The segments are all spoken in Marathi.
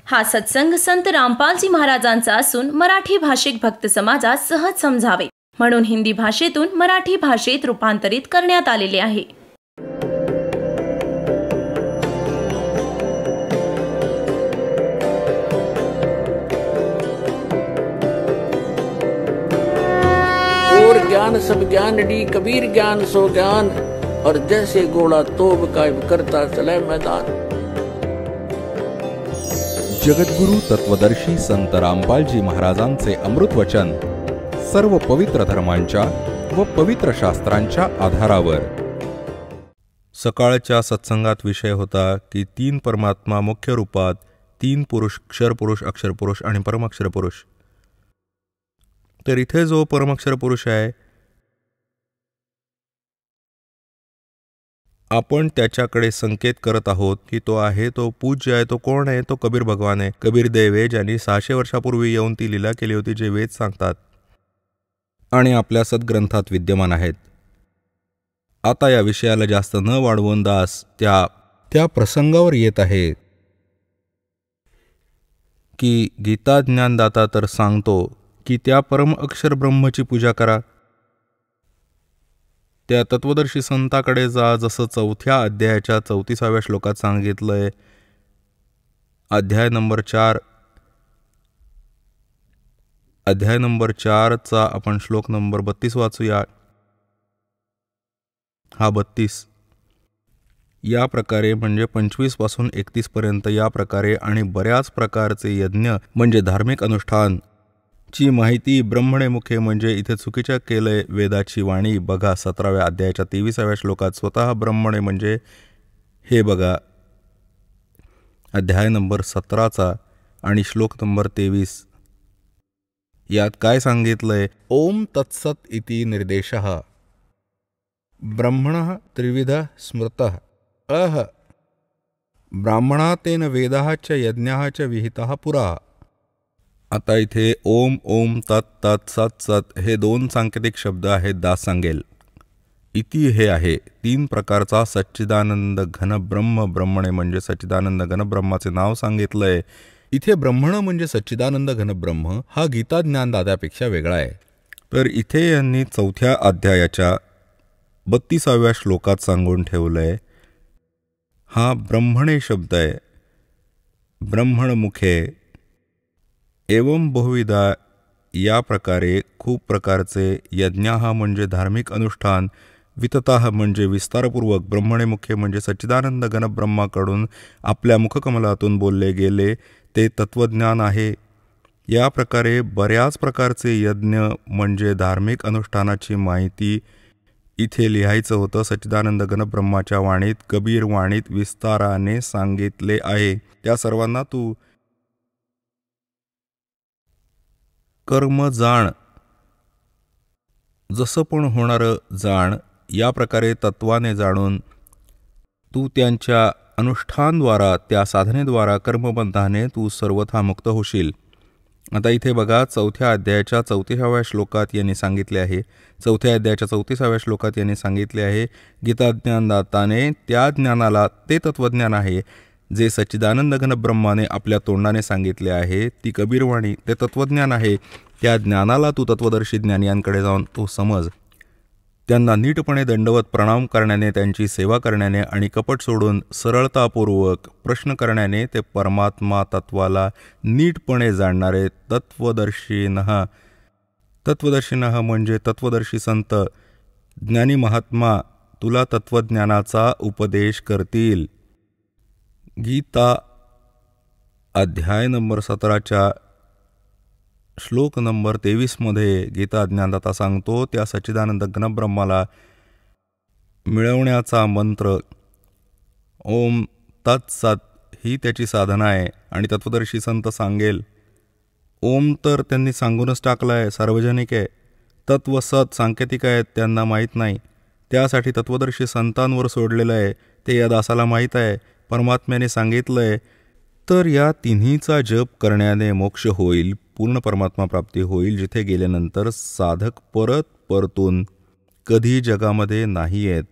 हा सत्संग संत रामपालजी महाराजांचा असून मराठी भाषिक भक्त समाजास सहज समजावे म्हणून हिंदी भाषेतून मराठी भाषेत रूपांतरित करण्यात आलेले आहे. और ज्ञान सब ज्ञान डी कबीर ज्ञान सो ज्ञान और जैसे घोड़ा तोब कायम करता चले मैदान. जगद्गुरु तत्वदर्शी संत रामपालजी महाराजांचे अमृत वचन सर्व पवित्र धर्मांच्या व पवित्र शास्त्रांच्या आधारावर. सकाळच्या सत्संगात विषय होता की 3 परमात्मा मुख्य रूपात 3 पुरुष, क्षर पुरुष, अक्षर पुरुष आणि परमाक्षर पुरुष. तर इथे जो परमाक्षर पुरुष आहे आपण त्याच्याकडे संकेत करत आहोत की तो आहे, तो पूज्य आहे. तो कोण आहे? तो कबीर भगवान आहे. कबीर देव आहे ज्यांनी 600 वर्षापूर्वी येऊन ती लीला केली होती, जे वेद सांगतात आणि आपल्या सद्ग्रंथात विद्यमान आहेत. आता या विषयाला जास्त न वाढवून दास त्या प्रसंगावर येत आहे की गीता ज्ञानदाता तर सांगतो की त्या परम अक्षर ब्रह्मची पूजा करा. त्या तत्वदर्शी संताकडे जा, जसं 4थ्या अध्यायाच्या 34व्या श्लोकात सांगितलंय. अध्याय नंबर 4चा आपण श्लोक नंबर 32 वाचूया. हा 32 या प्रकारे म्हणजे 25 पासून 31 पर्यंत या प्रकारे आणि बऱ्याच प्रकारचे यज्ञ म्हणजे धार्मिक अनुष्ठान ची माहिती ब्रह्मणे मुखे म्हणजे इथे चुकीच्या केलंय वेदाची वाणी. बघा 17व्या अध्यायाच्या 23व्या श्लोकात स्वतः ब्रह्मणे म्हणजे हे बघा अध्याय नंबर 17चा आणि श्लोक नंबर 23. यात काय सांगितलंय? ओम तत्सत इति निर्देशः ब्रह्मणः त्रिविध स्मृतः अह ब्राह्मणा तेन वेदाः च यज्ञाः च विहिताः पुरा. आता इथे ओम ओम तत् तत् सत सत हे 2 सांकेतिक शब्द आहेत. दास सांगेल. इति हे आहे 3 प्रकारचा सच्चिदानंद घन ब्रह्म. ब्रह्मणे म्हणजे सच्चिदानंद घन ब्रह्माचे नाव सांगितलंय. इथे ब्रह्मण म्हणजे सच्चिदानंद घन ब्रह्म हा गीता ज्ञानदात्यापेक्षा वेगळा आहे. तर इथे यांनी 4थ्या अध्यायाच्या 32व्या श्लोकात सांगून ठेवलंय. हा ब्रह्मणे शब्द आहे. ब्रह्मण मुखे एवं बहुविधा या प्रकारे खूप प्रकारचे यज्ञाः म्हणजे धार्मिक अनुष्ठान, वितताः म्हणजे विस्तारपूर्वक, ब्रह्मणे मुख्य म्हणजे सच्चिदानंद घन ब्रह्माकडून आपल्या मुखकमलातून बोलले गेले ते तत्वज्ञान आहे. या प्रकारे बऱ्याच प्रकारचे यज्ञ म्हणजे धार्मिक अनुष्ठानाची माहिती इथे लिहायचं होतं. सच्चिदानंद घन ब्रह्माच्या वाणीत, कबीर वाणीत विस्ताराने सांगितले आहे. त्या सर्वांना तू कर्म जाण, जसं पण होणारं जाण. या प्रकारे तत्वाने जाणून तू त्यांच्या अनुष्ठानद्वारा, त्या साधनेद्वारा, कर्मबंधाने तू सर्वथा मुक्त होशील. आता इथे बघा 4थ्या अध्यायाच्या 34व्या श्लोकात यांनी सांगितले आहे. 4थ्या अध्यायाच्या 34व्या श्लोकात यांनी सांगितले आहे गीता ज्ञानदाताने त्या ज्ञानाला, ते तत्वज्ञान आहे जे सच्चिदानंद घन ब्रह्माने आपल्या तोंडाने सांगितले आहे. ती कबीरवाणी ते तत्वज्ञान आहे. त्या ज्ञानाला तू तत्वदर्शी ज्ञानियांकडे जाऊन तू समज. त्यांना नीटपणे दंडवत प्रणाम करण्याने, त्यांची सेवा करण्याने आणि कपट सोडून सरळतापूर्वक प्रश्न करण्याने ते परमात्मा तत्वाला नीटपणे जाणणारे तत्वदर्शीनः म्हणजे तत्वदर्शी संत, ज्ञानी महात्मा तुला तत्वज्ञानाचा उपदेश करतील. गीता अध्याय नंबर 17च्या श्लोक नंबर 23 मध्ये गीता ज्ञानदाता सांगतो त्या सच्चिदानंद घन ब्रह्माला मिळवण्याचा मंत्र ओम तत्सत ही त्याची साधना आहे. आणि तत्वदर्शी संत सांगेल. ओम तर त्यांनी सांगूनच टाकला आहे, सार्वजनिक आहे. तत्व सत सांकेतिक आहेत, त्यांना माहीत नाही. त्यासाठी तत्वदर्शी संतांवर सोडलेलं आहे. ते या दासाला माहीत आहे. परमात्म्याने सांगितलंय. तर या तिन्हीचा जप करण्याने मोक्ष होईल, पूर्ण परमात्मा प्राप्ती होईल, जिथे गेल्यानंतर साधक परतून कधी जगामध्ये नाही येत.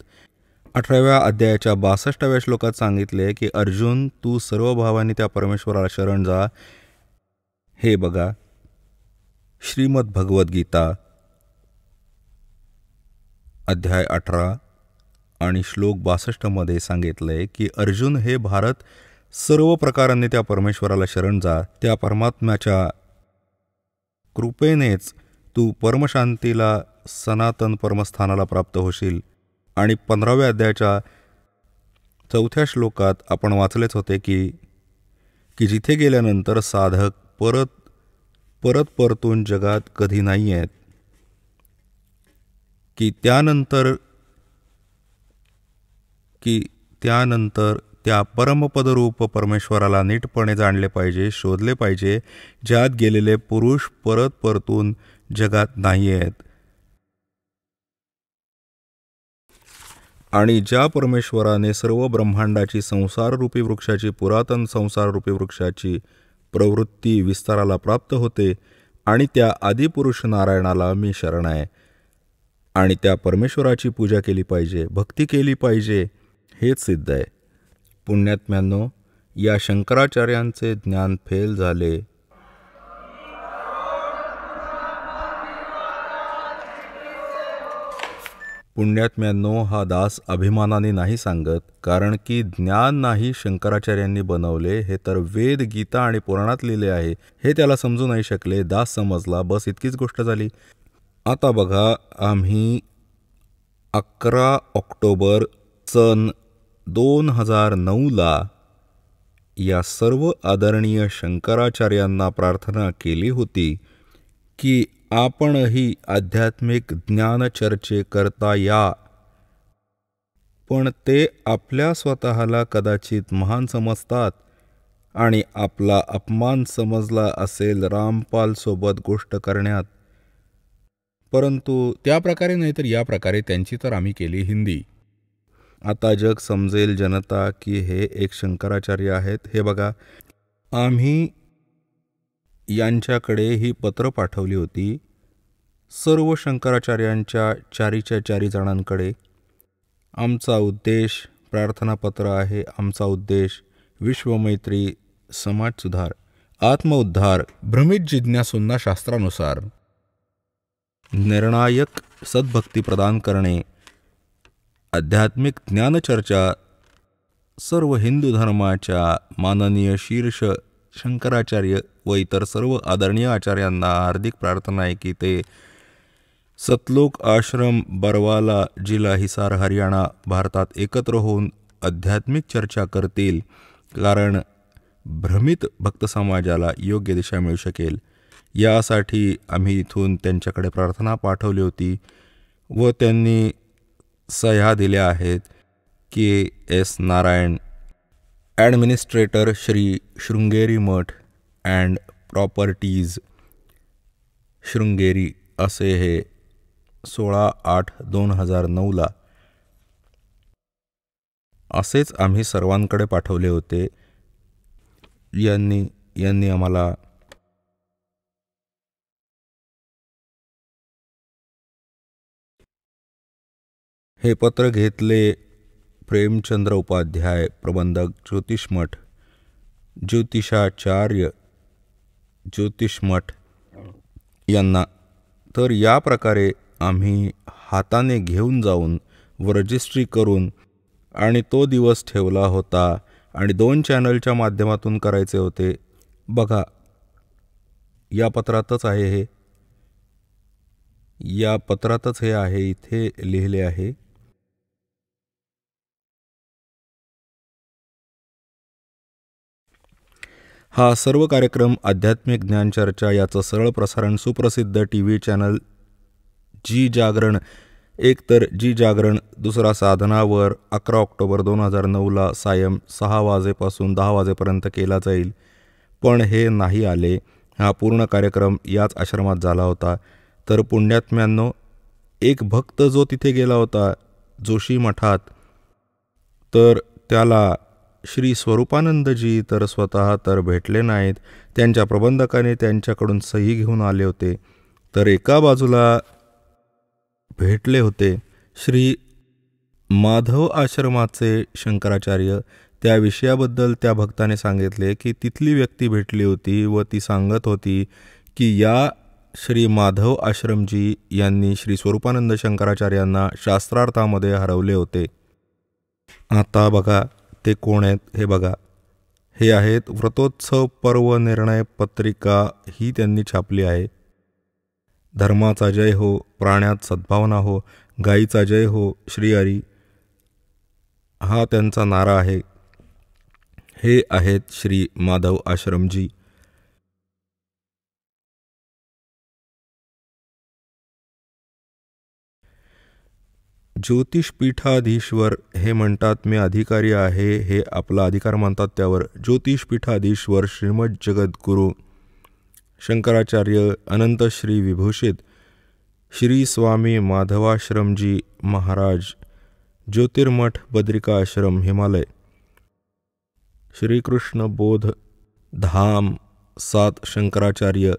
18व्या अध्यायाच्या 62व्या श्लोकात सांगितले की अर्जुन, तू सर्व भावांनी त्या परमेश्वराला शरण जा. हे बघा, श्रीमद भगवद्गीता अध्याय 18 आणि श्लोक 62 मध्ये सांगितलंय की अर्जुन, हे भारत, सर्व प्रकारांनी त्या परमेश्वराला शरण जा. त्या परमात्म्याच्या कृपेनेच तू परमशांतीला, सनातन परमस्थानाला प्राप्त होशील. आणि 15व्या अध्यायाच्या 4थ्या श्लोकात आपण वाचलेच होते की जिथे गेल्यानंतर साधक परत परतून जगात कधी नाही आहेत, की त्यानंतर त्या परमपदरूप परमेश्वराला नीटपणे जाणले पाहिजे, शोधले पाहिजे, ज्यात गेलेले पुरुष परत परतून जगात नाही आहेत. आणि ज्या परमेश्वराने सर्व ब्रह्मांडाची संसाररूपी वृक्षाची, पुरातन संसाररूपी वृक्षाची प्रवृत्ती विस्ताराला प्राप्त होते, आणि त्या आदिपुरुष नारायणाला मी शरण आहे. आणि त्या परमेश्वराची पूजा केली पाहिजे, भक्ती केली पाहिजे, हेच सिद्ध आहे. पुण्यात्म्यांनो, या शंकराचार्यांचे ज्ञान फेल झाले. पुण्यात्म्यांनो, हा दास अभिमानाने नाही सांगत, कारण की ज्ञान नाही शंकराचार्यांनी बनवले, हे तर वेद, गीता आणि पुराणात लिहिले आहे. हे त्याला समजू नाही शकले. दास समजला, बस इतकीच गोष्ट झाली. आता बघा, आम्ही 11 ऑक्टोबर सन 2009 या सर्व आदरणीय शंकराचार्यांना प्रार्थना केली होती की आपणही आध्यात्मिक ज्ञानचर्चे करता या. पण ते आपल्या स्वतःला कदाचित महान समजतात आणि आपला अपमान समजला असेल रामपाल सोबत गोष्ट करण्यात. परंतु त्या प्रकारे नाही तर या प्रकारे त्यांची तर आम्ही केली हिंदी. आता जग समजेल, जनता, की हे एक शंकराचार्य आहेत. हे बघा, आम्ही यांच्याकडे ही पत्र पाठवली होती सर्व शंकराचार्यांच्या 4 जणांकडे. आमचा उद्देश प्रार्थनापत्र आहे. आमचा उद्देश विश्वमैत्री, समाज सुधार, आत्मउद्धार, भ्रमित जिज्ञासूंना शास्त्रानुसार निर्णायक सद्भक्ती प्रदान करणे, आध्यात्मिक ज्ञानचर्चा. सर्व हिंदू धर्माच्या माननीय शीर्ष शंकराचार्य व इतर सर्व आदरणीय आचार्यांना हार्दिक प्रार्थना आहे की ते सतलोक आश्रम, बरवाला, जिल्हा हिसार, हरियाणा, भारतात एकत्र होऊन आध्यात्मिक चर्चा करतील, कारण भ्रमित भक्त समाजाला योग्य दिशा मिळू शकेल. यासाठी आम्ही इथून त्यांच्याकडे प्रार्थना पाठवली होती व त्यांनी सह्या दिल्या आहेत. KS Narayan, administrator, Shri Sringeri math and properties, Sringeri, असे हे 16/8/2009 असेच आम्ही सर्वांकडे पाठवले होते. यांनी आम्हाला हे पत्र घेतले. प्रेमचंद्र उपाध्याय, प्रबंधक, ज्योतिषमठ, ज्योतिषाचार्य, ज्योतिषमठ यांना. तर या प्रकारे आम्ही हाताने घेऊन जाऊन व रजिस्ट्री करून आणि तो दिवस ठेवला होता आणि 2 चॅनलच्या माध्यमातून करायचे होते. बघा, या पत्रातच आहे हे, या पत्रातच हे आहे, इथे लिहिले आहे. हा सर्व कार्यक्रम आध्यात्मिक ज्ञानचर्चा याचं सरळ प्रसारण सुप्रसिद्ध TV चॅनल जी जागरण, एक तर जी जागरण, दुसरा साधनावर 11 ऑक्टोबर 2009 सायं 6 वाजेपासून 10 वाजेपर्यंत केला जाईल. पण हे नाही आले. हा पूर्ण कार्यक्रम याच आश्रमात झाला होता. तर पुण्यात्म्यांनो, एक भक्त जो तिथे गेला होता जोशी मठात, तर त्याला श्री स्वरूपानंदजी तर स्वतः तर भेटले नाहीत. त्यांच्या प्रबंधकाने त्यांच्याकडून सही घेऊन आले होते. तर एका बाजूला भेटले होते श्री माधव आश्रमाचे शंकराचार्य त्या विषयाबद्दल त्या भक्ताने सांगितले की तिथली व्यक्ती भेटली होती व ती सांगत होती की या श्री माधव आश्रमजी यांनी श्री स्वरूपानंद शंकराचार्यांना शास्त्रार्थामध्ये हरवले होते. आता बघा ते कोण आहेत हे बघा. हे आहेत व्रतोत्सव पर्व निर्णय पत्रिका ही त्यांनी छापली आहे. धर्माचा जय हो, प्राण्यात सद्भावना हो, गाईचा जय हो, श्री हरी हा त्यांचा नारा आहे. हे आहेत श्री माधव आश्रमजी. ज्योतिषपीठाधीश्वर हे म्हणतात मी अधिकारी आहे, हे आपला अधिकार मानतात. त्यावर ज्योतिषपीठाधीश्वर श्रीमद जगद्गुरु शंकराचार्य अनंत श्री विभूषित श्री स्वामी माधवाश्रमजी महाराज, ज्योतिर्मठ बद्रिका आश्रम हिमालय, श्रीकृष्ण बोध धाम 7 शंकराचार्य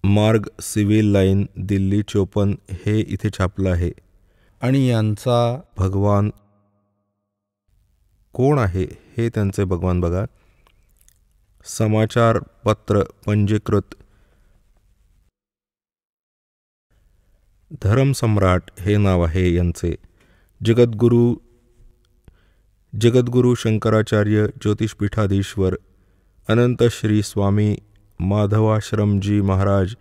मार्ग सिव्हिल लाईन दिल्ली 54 हे इथे छापलं आहे. आणि यांचा भगवान कोण आहे हे त्यांचे भगवान बघा. समाचार पत्र पंजीकृत धर्मसम्राट हे नाव आहे यांचे. जगद्गुरु शंकराचार्य ज्योतिषपीठाधीश्वर अनंत श्री स्वामी माधवाश्रमजी महाराज,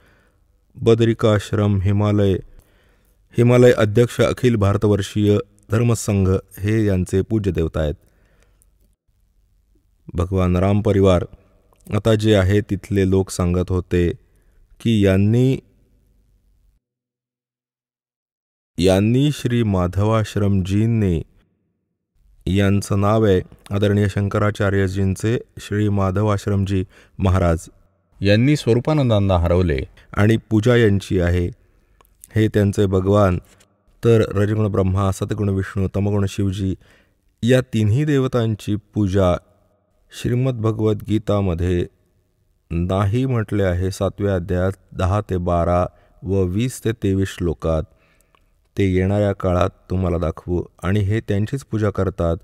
बद्रिकाश्रम हिमालय अध्यक्ष अखिल भारतवर्षीय धर्मसंघ हे यांचे पूज्य देवता आहेत. भगवान राम परिवार. आता जे आहे तिथले लोक सांगत होते की यांनी श्री माधवाश्रमजींनी यांचं नाव आहे आदरणीय शंकराचार्यजींचे श्री माधवाश्रमजी महाराज यांनी स्वरूपानंदांना हरवले आणि पूजा यांची आहे. हे त्यांचे भगवान. तर रजगुण ब्रह्मा, सतगुण विष्णू, तमगुण शिवजी या तिन्ही देवतांची पूजा श्रीमद्भगवद्गीतामध्ये नाही म्हटले आहे. 7व्या अध्यायात 10 ते 12 व 20 ते 23 श्लोकात. ते येणाऱ्या काळात तुम्हाला दाखवू. आणि हे त्यांचीच पूजा करतात.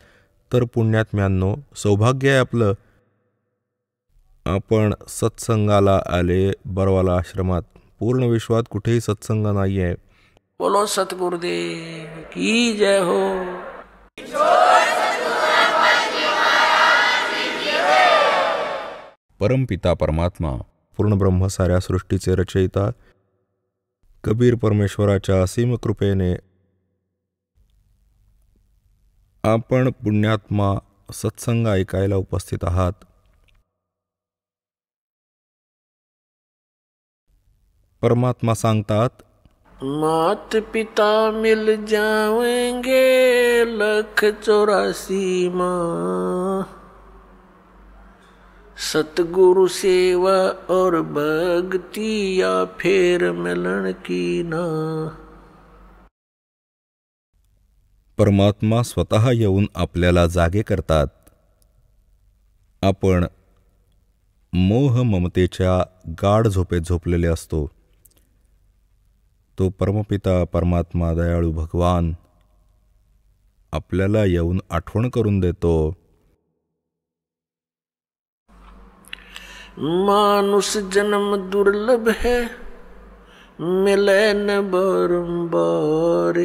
तर पुण्यात्म्यांनो, सौभाग्य आहे आपलं. आपण सत्संगाला आले बरवाला आश्रमात. पूर्ण विश्वात कुठेही सत्संग नाही आहे. बोलो सतगुरुदेव की जय हो. परमपिता परमात्मा पूर्ण ब्रह्म साऱ्या सृष्टीचे रचयिता कबीर परमेश्वराच्या असीम कृपेने आपण पुण्यात्मा सत्संग ऐकायला उपस्थित आहात. परमात्मा सांगतात, मात पिता मिल जाएंगे 184 माँ, सतगुरु सेवा और भक्ति या फेर मिलन की ना. परमात्मा स्वतः येऊन आपल्याला जागे करतात. आपण मोह ममतेच्या गाढ झोपेत झोपलेले असतो. तो परमपिता परमात्मा दयाळू भगवान आपल्याला येऊन आठवण करून देतो. मानुष जन्म दुर्लभ है, मिले न बारंबार,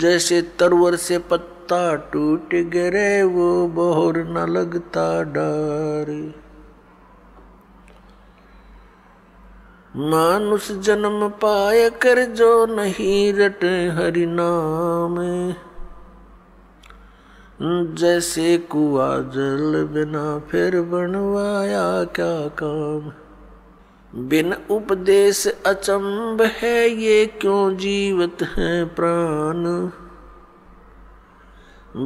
जैसे तरवर से पत्ता टूट गिरे वो बोर न लगता डार. मानुष जन्म पाए कर जो नहीं रटे हरि नाम, जैसे कुआ जल बिना फिर बनवाया क्या काम. बिन उपदेश अचंभ है ये क्यों जीवत है प्राण,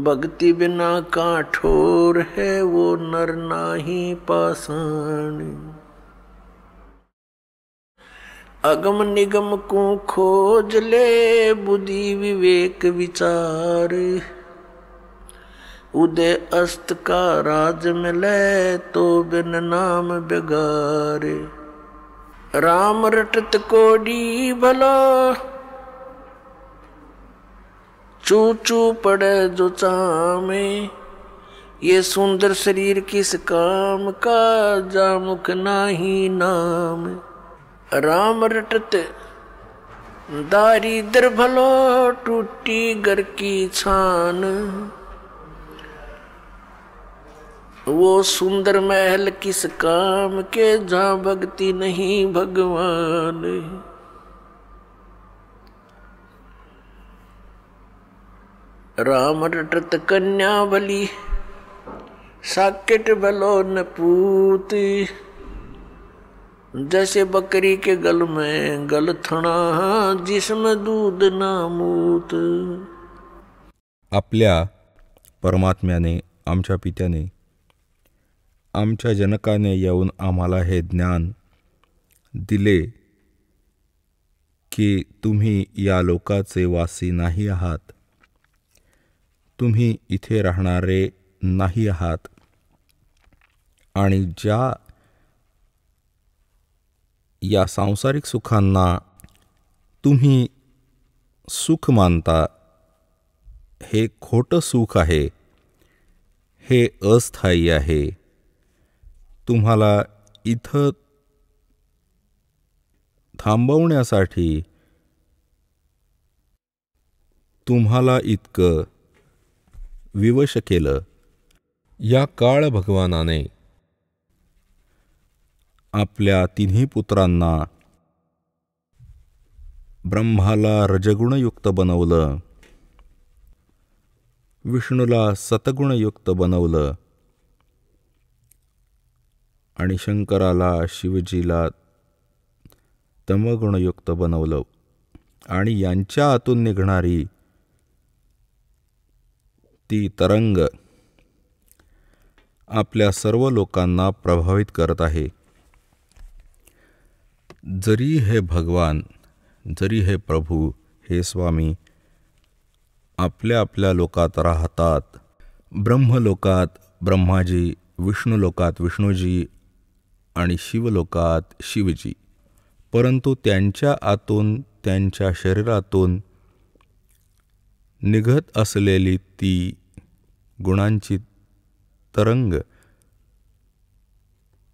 भक्ति बिना काठोर है वो नर नाही पाषाण. अगम निगम को खोज ले बुद्धि विवेक विचार, उदय अस्त का राज मिले तो बिन नाम बेगारे. राम रटत कोडी भला, चू चू पड़े जो चामे, ये सुंदर शरीर किस काम का, जामुख नाही नाम। राम रटत दारिद्र भलो, टूटी घर की छान। वो सुंदर महल किस काम के, जहाँ भक्ति नहीं भगवान। राम रटत कन्या बली, साकेट भलो न पूत। जैसे बकरी के गल में गलथणा, जिसमें दूध ना मूत। आपल्या परमात्म्याने, आमच्या पित्याने, आमच्या जनकाने येऊन आम्हाला हे ज्ञान दिले की तुम्ही या लोकाचे वासी नाही आहात, तुम्ही इथे राहणारे नाही आहात, आणि ज्या या सांसारिक सुखांना तुम्ही सुख मानता, हे खोटं सुख आहे, हे अस्थायी आहे। तुम्हाला इथं थांबवण्यासाठी तुम्हाला इतकं विवश केलं। या काळ भगवानाने आपल्या तिन्ही पुत्रांना ब्रह्माला रजगुणयुक्त बनवलं, विष्णूला सतगुणयुक्त बनवलं, आणि शंकराला, शिवजीला तमगुणयुक्त बनवलं, आणि यांच्या आतून निघणारी ती तरंग आपल्या सर्व लोकांना प्रभावित करत आहे। जरी हे भगवान, जरी हे प्रभू, हे स्वामी आपल्या आपल्या लोकात राहतात, ब्रह्मलोकात ब्रह्माजी, विष्णुलोकात विष्णूजी आणि शिवलोकात शिवजी, परंतु त्यांच्या आतून, त्यांच्या शरीरातून निघत असलेली ती गुणांची तरंग,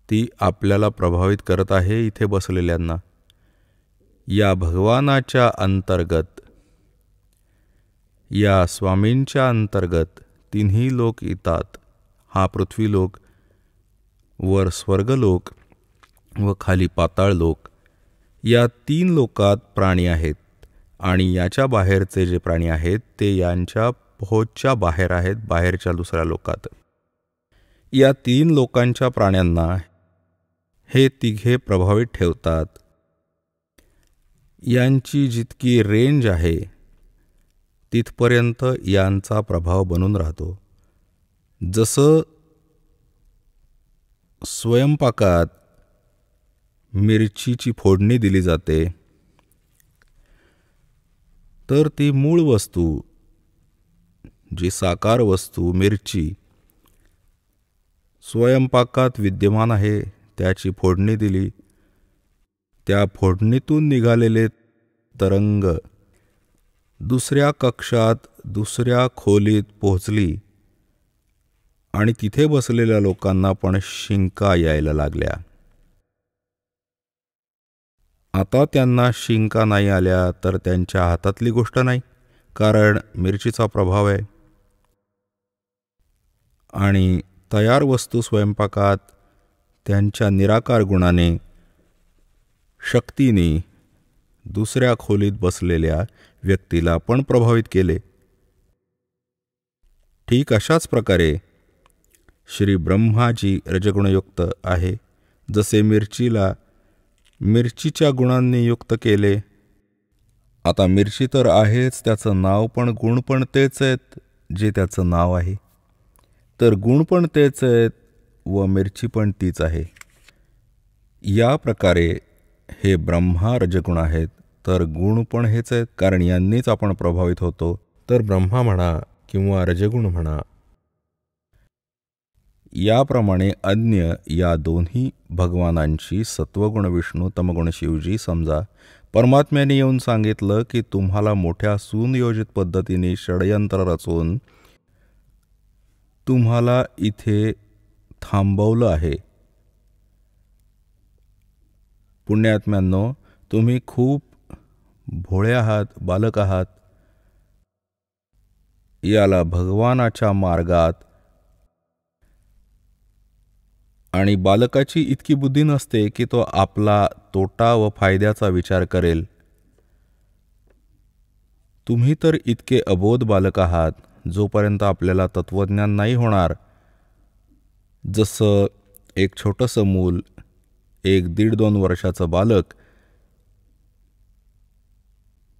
ती आपल्याला प्रभावित करत आहे इथे बसलेल्यांना। या भगवानाच्या अंतर्गत, या स्वामींच्या अंतर्गत तिन्ही लोक येतात। हा पृथ्वीलोक, वर स्वर्गलोक व खाली पाताळ लोक, या तीन लोकात प्राणी आहेत, आणि याच्या बाहेरचे जे प्राणी आहेत ते यांच्या पोहोचच्या बाहेर आहेत, बाहेरच्या दुसऱ्या लोकात। या तीन लोकांच्या प्राण्यांना हे तिघे प्रभावित ठेवतात। यांची जितकी रेंज आहे तिथपर्यंत यांचा प्रभाव बनून राहतो। जसं स्वयंपाकात मिरचीची फोडणी दिली जाते, तर ती मूळ वस्तू, जी साकार वस्तू मिरची स्वयंपाकात विद्यमान आहे, त्याची फोडणी दिली, त्या फोडणीतून निघालेले तरंग दुसऱ्या कक्षात, दुसऱ्या खोलीत पोहोचली, आणि तिथे बसलेल्या लोकांना पण शिंका यायला लागल्या। आता त्यांना शिंका नाही आल्या तर त्यांच्या हातातली गोष्ट नाही, कारण मिरचीचा प्रभाव आहे, आणि तयार वस्तू स्वयंपाकात त्यांच्या निराकार गुणाने, शक्तीने दुसऱ्या खोलीत बसलेल्या व्यक्तीला पण प्रभावित केले। ठीक अशाच प्रकारे श्री ब्रह्माजी रजगुणयुक्त आहे। जसे मिरचीला मिरचीच्या गुणांनी युक्त केले, आता मिरची तर आहेच, त्याचं नाव पण, गुण पण तेच आहेत जे त्याचं नाव आहे, तर गुण पण तेच आहेत व मिरची पण तीच आहे। या प्रकारे हे ब्रह्मा रजगुण आहेत, तर गुण पण हेच आहेत, कारण यांनीच आपण प्रभावित होतो। तर ब्रह्मा म्हणा किंवा रजगुण म्हणा, याप्रमाणे अन्य या दोन्ही भगवानांची, सत्वगुण विष्णू, तमगुण शिवजी समजा, परमात्म्याने येऊन सांगितलं की तुम्हाला मोठ्या सुनियोजित पद्धतीने षडयंत्र रचून तुम्हाला इथे थांबवलं आहे. पुण्यात्म्यांनो, तुम्ही खूप भोळे आहात, बालक आहात. याला भगवानाच्या मार्गात आणि बालकाची इतकी बुद्धी नसते की तो आपला तोटा व फायद्याचा विचार करेल. तुम्ही तर इतके अबोध बालक आहात, जोपर्यंत आपल्याला तत्वज्ञान नाही होणार. जसं एक छोटंसं मूल, एक 1.5-2 वर्षाचं बालक,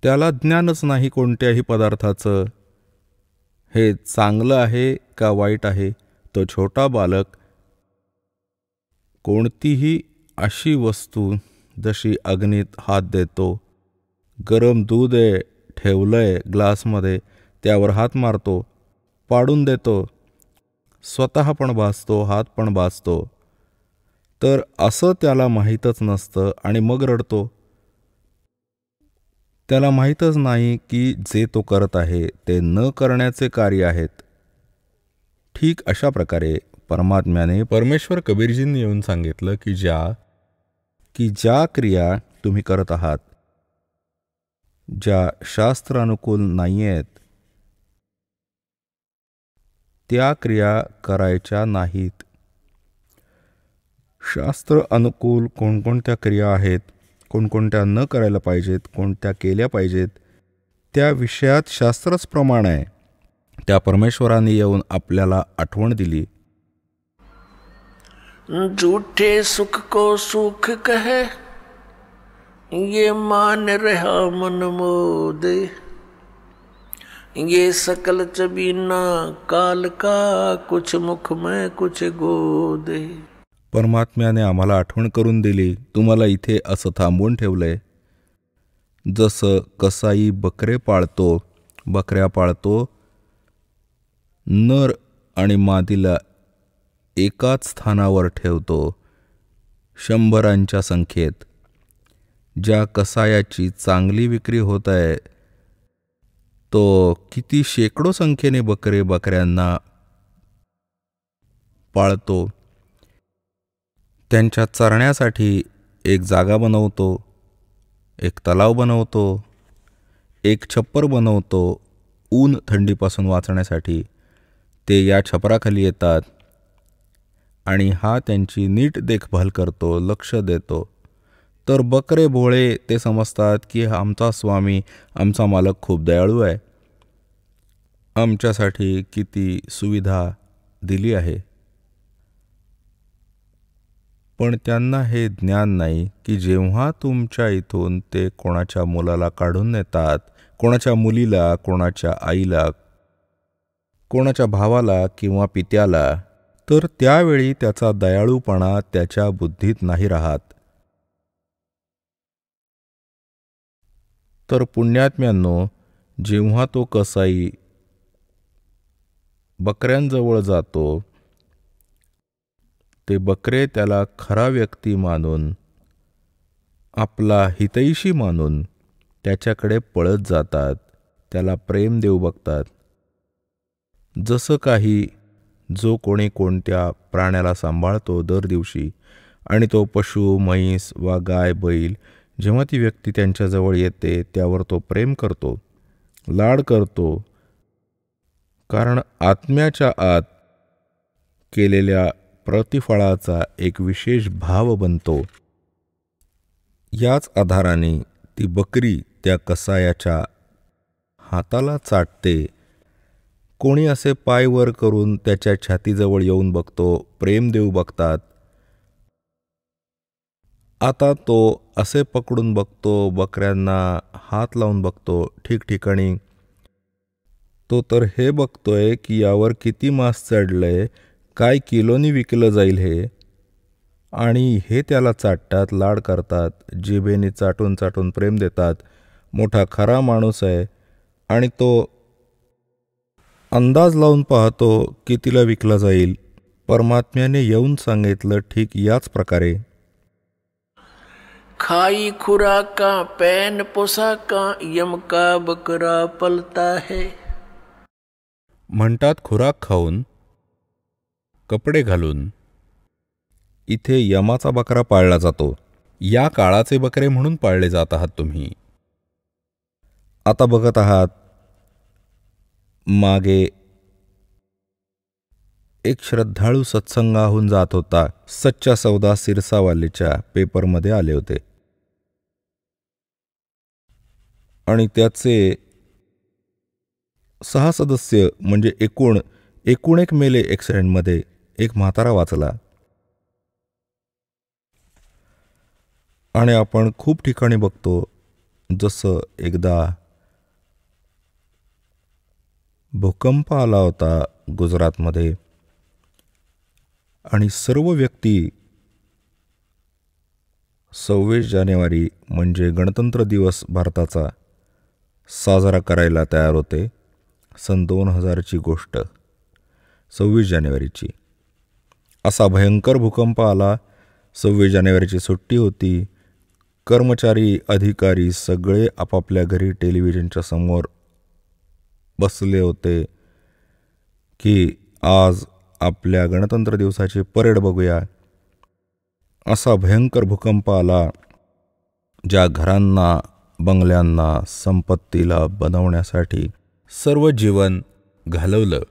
त्याला ज्ञानच नाही कोणत्याही पदार्थाचं, हे चांगलं आहे का वाईट आहे. तो छोटा बालक कोणतीही अशी वस्तू जशी अग्नीत हात देतो, गरम दूध आहे ठेवलंय ग्लासमध्ये, त्यावर हात मारतो, पाडून देतो, स्वतः पण भाजतो, हात पण भाजतो, तर असं त्याला माहीतच नसतं आणि मग रडतो. त्याला माहीतच नाही की जे तो करत आहे ते न करण्याचे कार्य आहेत. ठीक अशा प्रकारे परमात्म्याने, परमेश्वर कबीरजींनी येऊन सांगितलं की ज्या क्रिया तुम्ही करत आहात, ज्या शास्त्र अनुकूल नाही आहेत, त्या क्रिया करायच्या नाहीत. शास्त्र अनुकूल कोणकोणत्या क्रिया आहेत, कोणकोणत्या न करायला पाहिजेत, कोणत्या केल्या पाहिजेत, त्या विषयात शास्त्रच प्रमाण आहे. त्या परमेश्वराने येऊन आपल्याला आठवण दिली. झूठे सुख को सुख कहे, ये मान रहा मन मोदे, ये सकल चबीना काल का, कुछ मुख में कुछ गोदे. परमात्म्याने आम्हाला आठवण करून दिली. तुम्हाला इथे असं थांबवून ठेवलंय. जसं कसाई बकऱ्या पाळतो, नर आणि मादीला एकाच स्थानावर ठेवतो 100 संख्येत. ज्या कसायाची चांगली विक्री होत आहे, तो किती शेकडो संख्येने बकऱ्यांना पाळतो. त्यांच्या चरण्यासाठी एक जागा बनवतो, एक तलाव बनवतो, एक छप्पर बनवतो. ऊन थंडीपासून वाचण्यासाठी ते या छपराखाली येतात आणि हा त्यांची नीट देखभाल करतो, लक्ष देतो. तर बकरे भोळे ते समजतात की आमचा स्वामी, आमचा मालक खूप दयाळू आहे, आमच्यासाठी किती सुविधा दिली आहे. पण त्यांना हे ज्ञान नाही की जेव्हा तुमच्या इथून ते कोणाच्या मुलाला काढून नेतात, कोणाच्या मुलीला, कोणाच्या आईला, कोणाच्या भावाला किंवा पित्याला, तर त्यावेळी त्याचा दयाळूपणा त्याच्या बुद्धीत नाही राहत. तर पुण्यात्म्यांनो, जेव्हा तो कसाई बकऱ्यांजवळ जातो, ते बकरे त्याला खरा व्यक्ती मानून, आपला हितैषी मानून त्याच्याकडे पळत जातात, त्याला प्रेम देऊ बघतात. जसं काही जो कोणी कोणत्या प्राण्याला सांभाळतो दर दिवशी, आणि तो पशु, म्हैस वा गाय, बैल, जेव्हा ती व्यक्ती त्यांच्याजवळ येते त्यावर तो प्रेम करतो, लाड करतो, कारण आत्म्याच्या आत केलेल्या प्रतिफळाचा एक विशेष भाव बनतो. याच आधाराने ती बकरी त्या कसायाच्या हाताला चाटते. कोणी असे पाय वर करून त्याच्या छातीजवळ येऊन बघतो, प्रेम देऊ बघतात. आता तो असे पकडून बघतो, बकऱ्यांना हात लावून बघतो ठिकठिकाणी. तो तर हे बघतोय की यावर किती मांस चढलंय, काय किलोनी विकलं जाईल हे, आणि हे त्याला चाटतात, लाड करतात, जिभेने चाटून चाटून प्रेम देतात. मोठा खरा माणूस आहे आणि तो अंदाज लावून पाहतो कितीला विकला जाईल. परमात्म्याने येऊन सांगितलं ठीक याच प्रकारे. खाई खुराका पैन पोसाका यम का बकरा पलता है. म्हणतात खुराक खाऊन कपडे घालून इथे यमाचा बकरा पाळला जातो. या काळाचे बकरे म्हणून पाळले जात आहात तुम्ही. आता बघत आहात मागे एक श्रद्धाळू सत्संगाहून जात होता. सच्चा सौदा सिरसावालीच्या पेपरमध्ये आले होते आणि त्याचे 6 सदस्य म्हणजे एकूण एक मेले ॲक्सिडेंटमध्ये. एक म्हातारा वाचला. आणि आपण खूप ठिकाणी बघतो, जसं एकदा भूकंप आला होता गुजरातमध्ये आणि सर्व व्यक्ती 26 जानेवारी म्हणजे गणतंत्र दिवस भारताचा साजरा करायला तयार होते. सन 2000ची गोष्ट, 26 जानेवारीची. असा भयंकर भूकंप आला. 26 जानेवारीची सुट्टी होती. कर्मचारी अधिकारी सगळे आपापल्या घरी टेलिव्हिजनच्या समोर बसले होते की आज आपल्या गणतंत्र दिवसाची परेड बघूया. असा भयंकर भूकंप आला ज्या घरांना, बंगल्यांना, संपत्तीला बनवण्यासाठी सर्व जीवन घालवलं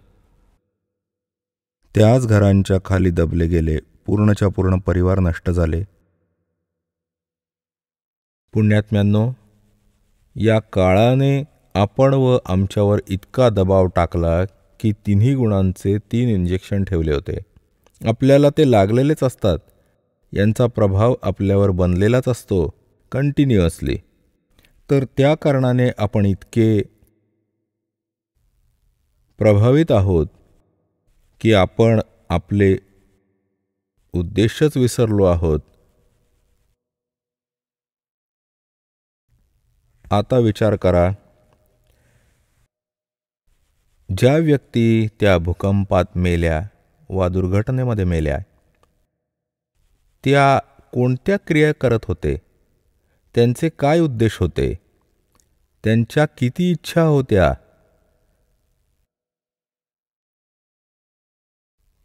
त्याच घरांच्या खाली दबले गेले. पूर्णच्या पूर्ण परिवार नष्ट झाले. पुण्यात्म्यांनो, या काळाने आपण व आमच्यावर इतका दबाव टाकला की 3 गुणांचे 3 इंजेक्शन ठेवले होते. आपल्याला ते लागलेलेच असतात. यांचा प्रभाव आपल्यावर बनलेलाच असतो कंटिन्युअसली. तर त्या कारणाने आपण इतके प्रभावित आहोत की आपण आपले उद्देशच विसरलो आहोत. आता विचार करा, ज्या व्यक्ती त्या भूकंपात मेल्या वा दुर्घटनेमध्ये मेल्या, त्या कोणत्या क्रिया करत होते, त्यांचे काय उद्देश होते, त्यांच्या किती इच्छा होत्या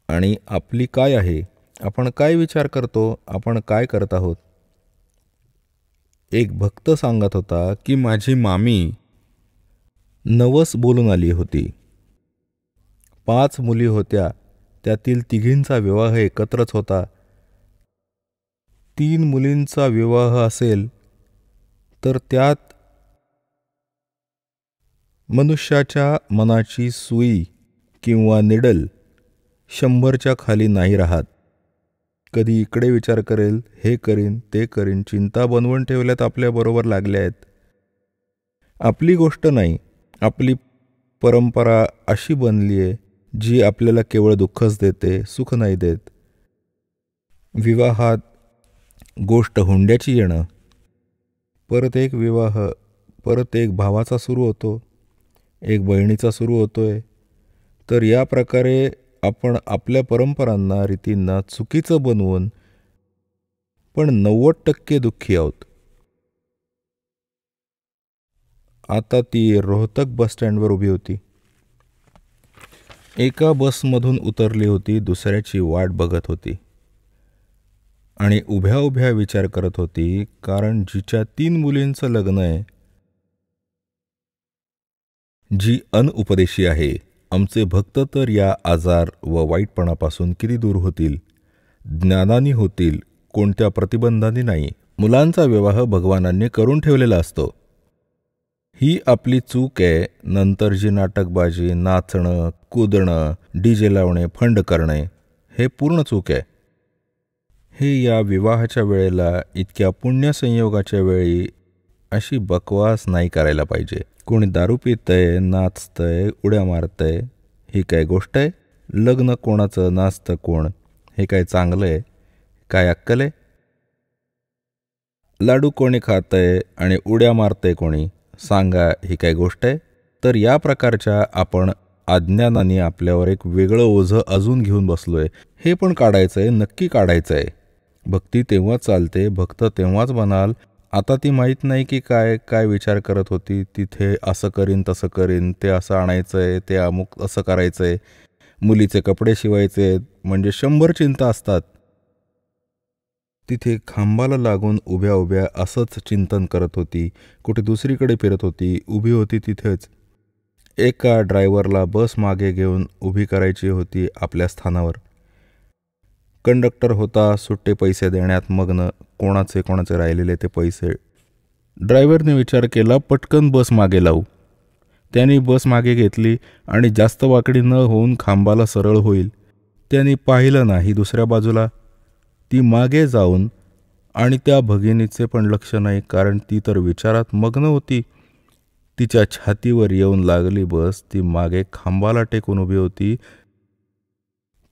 आणि आपली काय आहे, आपण काय विचार करतो, आपण काय करत आहोत. एक भक्त सांगत होता की माझी मामी नवस बोलून आली होती. 5 मुली होत्या, त्यातील 3घींचा विवाह एकत्रच होता. 3 मुलींचा विवाह असेल तर त्यात मनुष्याच्या मनाची सुई किंवा निडल 100च्या खाली नाही राहत. कधी इकडे विचार करेल, हे करीन, ते करीन, चिंता बनवून ठेवल्यात आपल्याबरोबर लागल्या आहेत. आपली गोष्ट नाही, आपली परंपरा अशी बनली आहे जी आपल्याला केवळ दुःखच देते, सुख नाही देत. विवाहात गोष्ट हुंड्याची येणं, परत एक विवाह, परत एक भावाचा सुरू होतो, एक बहिणीचा सुरू होतोय. तर या प्रकारे आपण आपल्या परंपरांना, रीतींना चुकीचं बनवून पण 90% दुःखी आहोत. आता ती रोहतक बसस्टँडवर उभी होती. एका बसमधून उतरली होती, दुसऱ्याची वाट बघत होती आणि उभ्या उभ्या विचार करत होती. कारण जिच्या 3 मुलींचं लग्न आहे, जी अनउपदेशी आहे, आमचे भक्त तर या आजार व वाईटपणापासून किती दूर होतील, ज्ञानानी होतील, कोणत्या प्रतिबंधांनी नाही. मुलांचा विवाह भगवानांनी करून ठेवलेला असतो. ही आपली चूक आहे. नंतर जी नाटकबाजी, नाचणं, कूदणं, डीजे लावणे, फंड करणे, हे पूर्ण चूक आहे. हे या विवाहाच्या वेळेला, इतक्या पुण्यसंयोगाच्या वेळी अशी बकवास नाही करायला पाहिजे. कोणी दारू पितंय, नाचतंय, उड्या मारतंय, ही काय गोष्ट आहे? लग्न कोणाचं, नाचतं कोण, हे काय चांगलं आहे? काय अक्कल आहे? लाडू कोणी खातंय आणि उड्या मारतंय कोणी, सांगा, ही काय गोष्ट आहे? तर या प्रकारच्या आपण अज्ञानाने आपल्यावर एक वेगळं ओझं अजून घेऊन बसलोय. हे पण काढायचं आहे, नक्की काढायचं आहे. भक्ती तेव्हाच चालते, भक्त तेव्हाच बनाल. आता ती माहीत नाही की काय काय विचार करत होती. तिथे असं करीन तसं करीन, ते असं आणायचं आहे, ते अमुक असं करायचं आहे, मुलीचे कपडे शिवायचे आहेत, म्हणजे 100 चिंता असतात. तिथे खांबाला लागून उभ्या उभ्या असंच चिंतन करत होती. कुठे दुसरीकडे फिरत होती, उभी होती तिथेच. एका ड्रायव्हरला बस मागे घेऊन उभी करायची होती आपल्या स्थानावर. कंडक्टर होता सुट्टे पैसे देण्यात मग्न. कोणाचे राहिलेले ते पैसे. ड्रायव्हरने विचार केला, पटकन बस मागे लावू. त्यांनी बस मागे घेतली आणि जास्त वाकडी न होऊन खांबाला सरळ होईल. त्यांनी पाहिलं नाही दुसऱ्या बाजूला. ती मागे जाऊन आणि त्या भगिनीचे पण लक्ष नाही, कारण ती तर विचारात मग्न होती. तिच्या छातीवर येऊन लागली बस. ती मागे खांबाला टेकून उभी होती.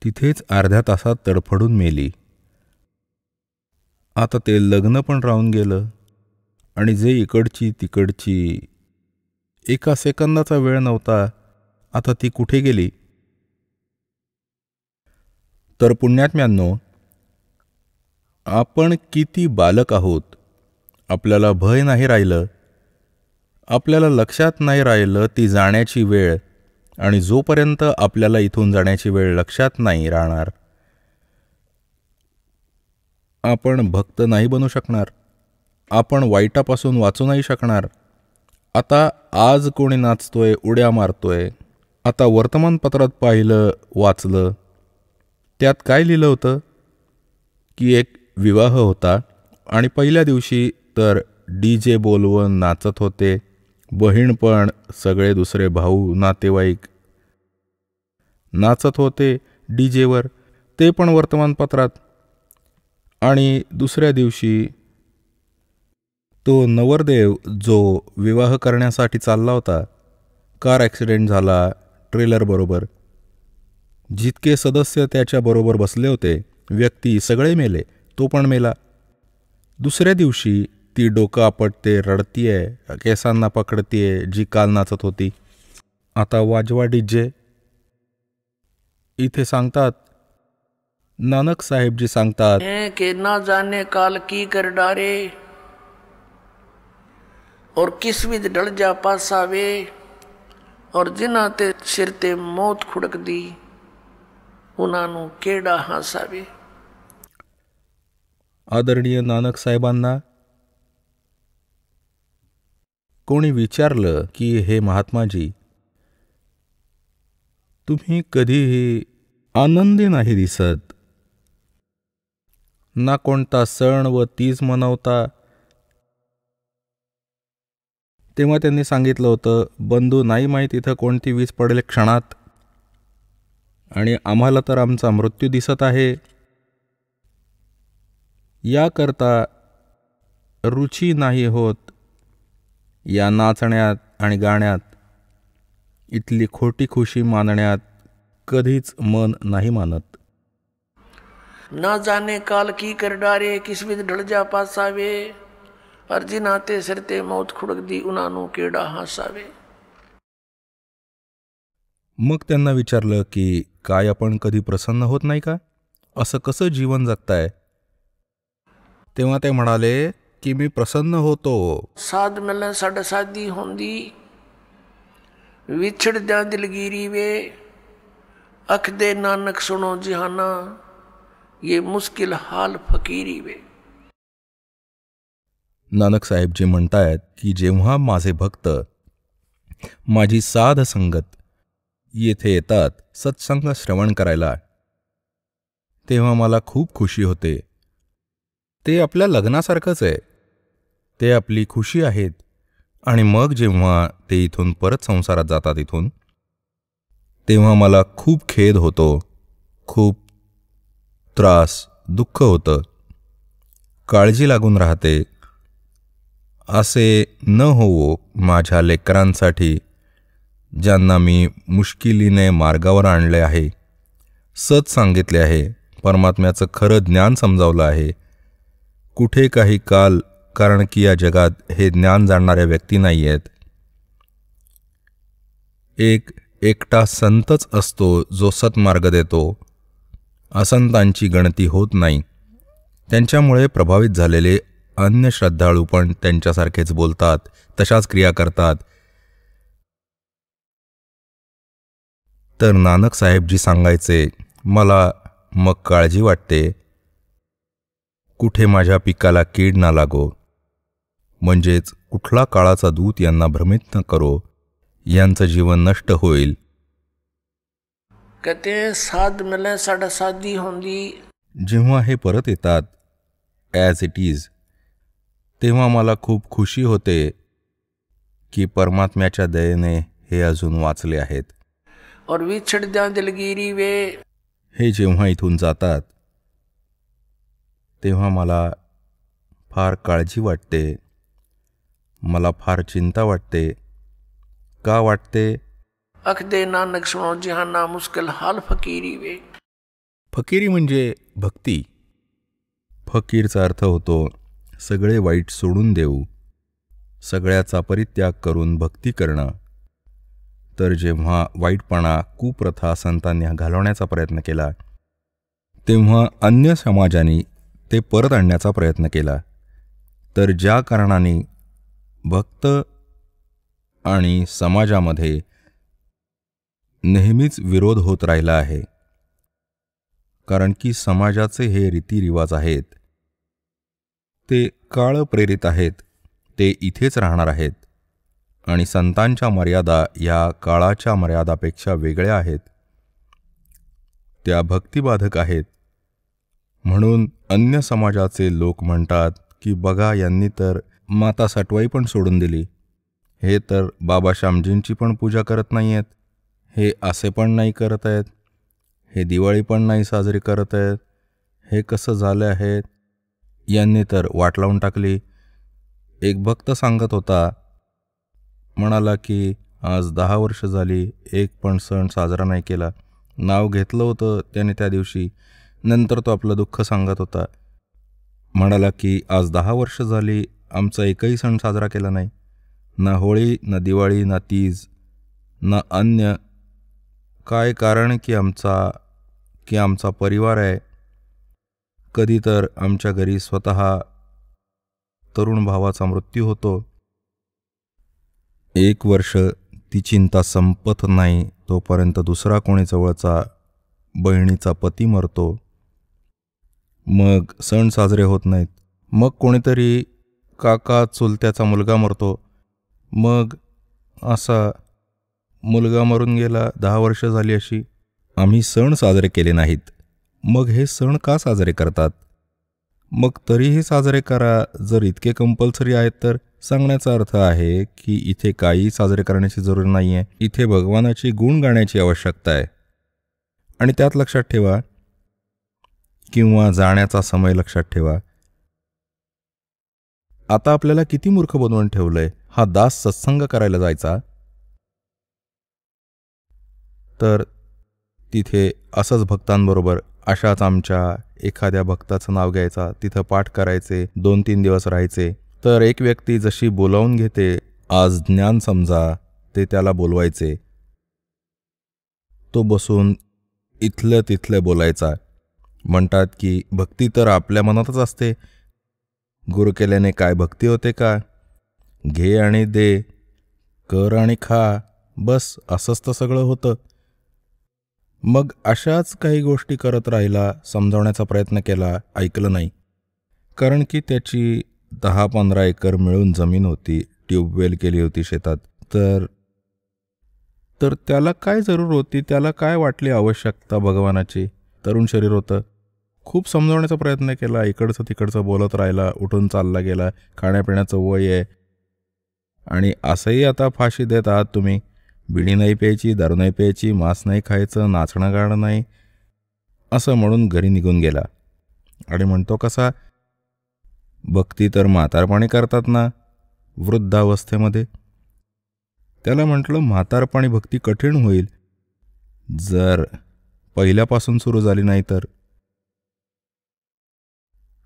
तिथेच अर्ध्या तासात तडफडून मेली. आता ते लग्न पण राहून गेलं आणि जे इकडची तिकडची. एका सेकंदाचा वेळ नव्हता. आता ती कुठे गेली? तर पुण्यात्म्यांनो, आपण किती बालक आहोत. आपल्याला भय नाही राहिलं, आपल्याला लक्षात नाही राहिलं ती जाण्याची वेळ. आणि जोपर्यंत आपल्याला इथून जाण्याची वेळ लक्षात नाही राहणार, आपण भक्त नाही बनू शकणार. आपण वाईटापासून वाचू नाही शकणार. आता आज कोणी नाचतोय, उड्या मारतोय. आता वर्तमानपत्रात पाहिलं, वाचलं, त्यात काय लिहिलं होतं की एक विवाह होता आणि पहिल्या दिवशी तर DJ बोलवून नाचत होते. बहीण पण, सगळे दुसरे भाऊ नातेवाईक नाचत होते DJवर, ते पण वर्तमानपत्रात. आणि दुसऱ्या दिवशी तो नवरदेव जो विवाह करण्यासाठी चालला होता, कार ॲक्सिडेंट झाला ट्रेलरबरोबर. जितके सदस्य त्याच्याबरोबर बसले होते, व्यक्ती सगळे मेले, तो पण मेला. दुसऱ्या दिवशी ती डोकं आपटते, रडतीये, केसांना पकडतीये, जी काल नाचत होती. आता वाजवा DJ. इथे सांगतात, नानक साहेबजी सांगतात के ना जाने काल की कर डारे और किस विध ढल जा पासावे और जिन्हां ते सिर ते मौत खुड़क दी उन्हां नूं केड़ा हासावे. आदरणीय नानक साहेबांना कोणी विचारलं की हे महात्माजी, तुम्ही कधीही आनंदी नाही दिसत, ना कोणता सण व तीज मनवता. तेव्हा त्यांनी सांगितलं होतं, बंधू नाही माहीत इथं कोणती वीज पडेल क्षणात, आणि आम्हाला तर आमचा मृत्यू दिसत आहे. याकरता रुची नाही होत या नाचण्यात आणि गाण्यात. इथली खोटी खुशी मानण्यात कधीच मन नाही मानत. ना जाने काल की कर डारे किस विध ढल जा पासावे और जिन्हां ते सिर ते मौत खुड़क दी उन्हां नूं केड़ा हासावे. मग त्यांना विचारलं की काय आपण कधी प्रसन्न होत नाही का? असं कसं जीवन जगताय? तेव्हा ते म्हणाले की मी प्रसन्न होतो. साध मिले साड सादी होंदी विछड़ द्या दिलगिरी वे अख दे नानक सुनो जिहाना ये मुश्किल हाल फकीरी वे. नानक साहेबजी म्हणतायत की जेव्हा माझे भक्त, माझी साध संगत येथे येतात सत्संग श्रवण करायला, तेव्हा मला खूप खुशी होते. ते आपल्या लग्नासारखंच आहे. ते आपली खुशी आहेत. आणि मग जेव्हा ते इथून परत संसारात जातात इथून, तेव्हा मला खूप खेद होतो, खूप त्रास, दुःख होतं, काळजी लागून राहते. असे न होवो माझ्या लेकरांसाठी, ज्यांना मी मुश्किलीने मार्गावर आणले आहे, सत सांगितले आहे, परमात्म्याचं खरं ज्ञान समजावलं आहे. कुठे काही काल, कारण की या जगात हे ज्ञान जाणणाऱ्या व्यक्ती नाही आहेत. एक एकटा संतच असतो जो सत्मार्ग देतो. असंतांची गणती होत नाही. त्यांच्यामुळे प्रभावित झालेले अन्य श्रद्धाळू पण त्यांच्यासारखेच बोलतात, तशाच क्रिया करतात. तर नानक साहेबजी सांगायचे, मला मग काळजी वाटते, कुठे माझ्या पिकाला कीड ना लागो, म्हणजेच कुठला काळाचा दूत यांना भ्रमित न करो, यांचं जीवन नष्ट होईल. कहते साध मिले साडा साधी होंदी. जेव्हा हे परत येतात ॲज इट इज, तेव्हा मला खूप खुशी होते की परमात्म्याच्या दयेने हे अजून वाचले आहेत. और विछड़ द्या दिलगिरी वे. हे जेव्हा इथून जातात तेव्हा मला फार काळजी वाटते, मला फार चिंता वाटते. का वाटते? अख दे नानक सुनो जहाना मुश्किल हाल फकीरी वे. फकीरी म्हणजे भक्ती. फकीरचा अर्थ होतो सगळे वाईट सोडून देऊ, सगळ्याचा परित्याग करून भक्ती करणं. तर जेव्हा वाईटपणा, कुप्रथा संतांनी घालवण्याचा प्रयत्न केला, तेव्हा अन्य समाजाने ते परत आणण्याचा प्रयत्न केला. तर ज्या कारणाने भक्त आणि समाजामध्ये नेहमीच विरोध होत राहिला आहे, कारण की समाजाचे हे रीतिरिवाज आहेत, ते काळ प्रेरित आहेत, ते इथेच राहणार आहेत. आणि संतांच्या मर्यादा या काळाच्या मर्यादापेक्षा वेगळ्या आहेत, त्या भक्तिबाधक आहेत. म्हणून अन्य समाजाचे लोक म्हणतात की बघा, यांनी तर माता सटवाई पण सोडून दिली, हे तर बाबा श्यामजींची पण पूजा करत नाही आहेत, हे असे पण नाही करत आहेत, हे दिवाळी पण नाही साजरी करत आहेत, हे कसं झालं आहे, यांनी तर वाट लावून टाकली. एक भक्त सांगत होता, म्हणाला की आज 10 वर्ष झाली एक पण सण साजरा नाही केला. नाव घेतलं होतं त्याने त्या दिवशी, नंतर तो आपलं दुःख सांगत होता. म्हणाला की आज 10 वर्ष झाली आमचा एकही सण साजरा केला नाही, ना होळी, ना दिवाळी, ना तीज, ना अन्य. काय कारण? की आमचा परिवार आहे. कधी तर आमच्या घरी स्वतः तरुण भावाचा मृत्यू होतो. 1 वर्ष ती चिंता संपत नाही तोपर्यंत दुसरा कोणी जवळचा बहिणीचा पती मरतो. मग सण साजरे होत नाहीत. मग कोणीतरी काका चुलत्याचा मुलगा मरतो. मग असा मुलगा मरून गेला, 10 वर्ष झाली अशी, आम्ही सण साजरे केले नाहीत. मग हे सण का साजरे करतात? मग तरीही साजरे करा. जर इतके कंपल्सरी आहेत तर सांगण्याचा अर्थ आहे की इथे काही साजरे करण्याची जरूर नाही आहे. इथे भगवानाची गुण गाण्याची आवश्यकता आहे. आणि त्यात लक्षात ठेवा, किंवा जाण्याचा समय लक्षात ठेवा, आता आपल्याला किती मूर्ख बनवून ठेवलंय. हा दास सत्संग करायला जायचा तर तिथे असंच भक्तांबरोबर, अशाच आमच्या एखाद्या भक्ताचं नाव घ्यायचा, तिथं पाठ करायचे, 2-3 दिवस राहायचे. तर एक व्यक्ती जशी बोलावून घेते, आज ज्ञान समजा, ते त्याला बोलवायचे. तो बसून इथलं तिथलं बोलायचा. म्हणतात की भक्ती तर आपल्या मनातच असते. गुरु केल्याने काय भक्ती होते का? घे आणि दे, कर आणि खा, बस असंच तर सगळं होतं. मग अशाच काही गोष्टी करत राहिला, समजावण्याचा प्रयत्न केला, ऐकलं नाही. कारण की त्याची 10-15 एकर मिळून जमीन होती, ट्यूबवेल केली होती शेतात. तर त्याला काय जरूर होती, त्याला काय वाटली आवश्यकता भगवानाची? तरुण शरीर होतं. खूप समजावण्याचा प्रयत्न केला, इकडचं तिकडचं बोलत राहिला, उठून चालला गेला. खाण्यापिण्याचं वय आहे आणि असंही आता फाशी देत आहात तुम्ही. बिडी नाही प्यायची, दारू नाही प्यायची, मांस नाही खायचं, नाचणं गाणं नाही, असं म्हणून घरी निघून गेला. आणि म्हणतो कसा, भक्ती तर म्हातारपणी करतात ना, वृद्धावस्थेमध्ये. त्याला म्हटलं म्हातारपणी भक्ती कठीण होईल जर पहिल्यापासून सुरू झाली नाही तर.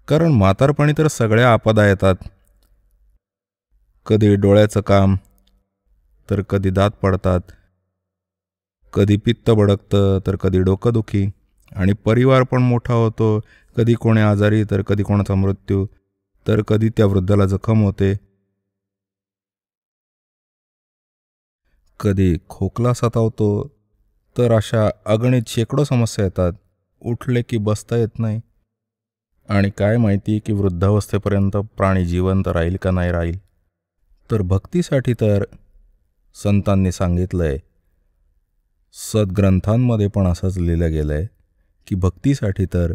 कारण म्हातारपणी तर सगळ्या आपदा येतात. कधी डोळ्याचं काम, तर कधी दात पडतात, कधी पित्त भडकतं, तर कधी डोकंदुखी. आणि परिवार पण मोठा होतो, कधी कोणी आजारी, तर कधी कोणाचा मृत्यू, तर कधी त्या वृद्धाला जखम होते, कधी खोकला सतावतो, तर अशा अगणित शेकडो समस्या येतात. उठले की बसता येत नाही. आणि काय माहिती की वृद्धावस्थेपर्यंत प्राणी जिवंत राहील का नाही राहील. तर भक्तीसाठी तर संतांनी सांगितलंय, सद्ग्रंथांमध्ये पण असंच लिहिलं गेलं आहे की भक्तीसाठी तर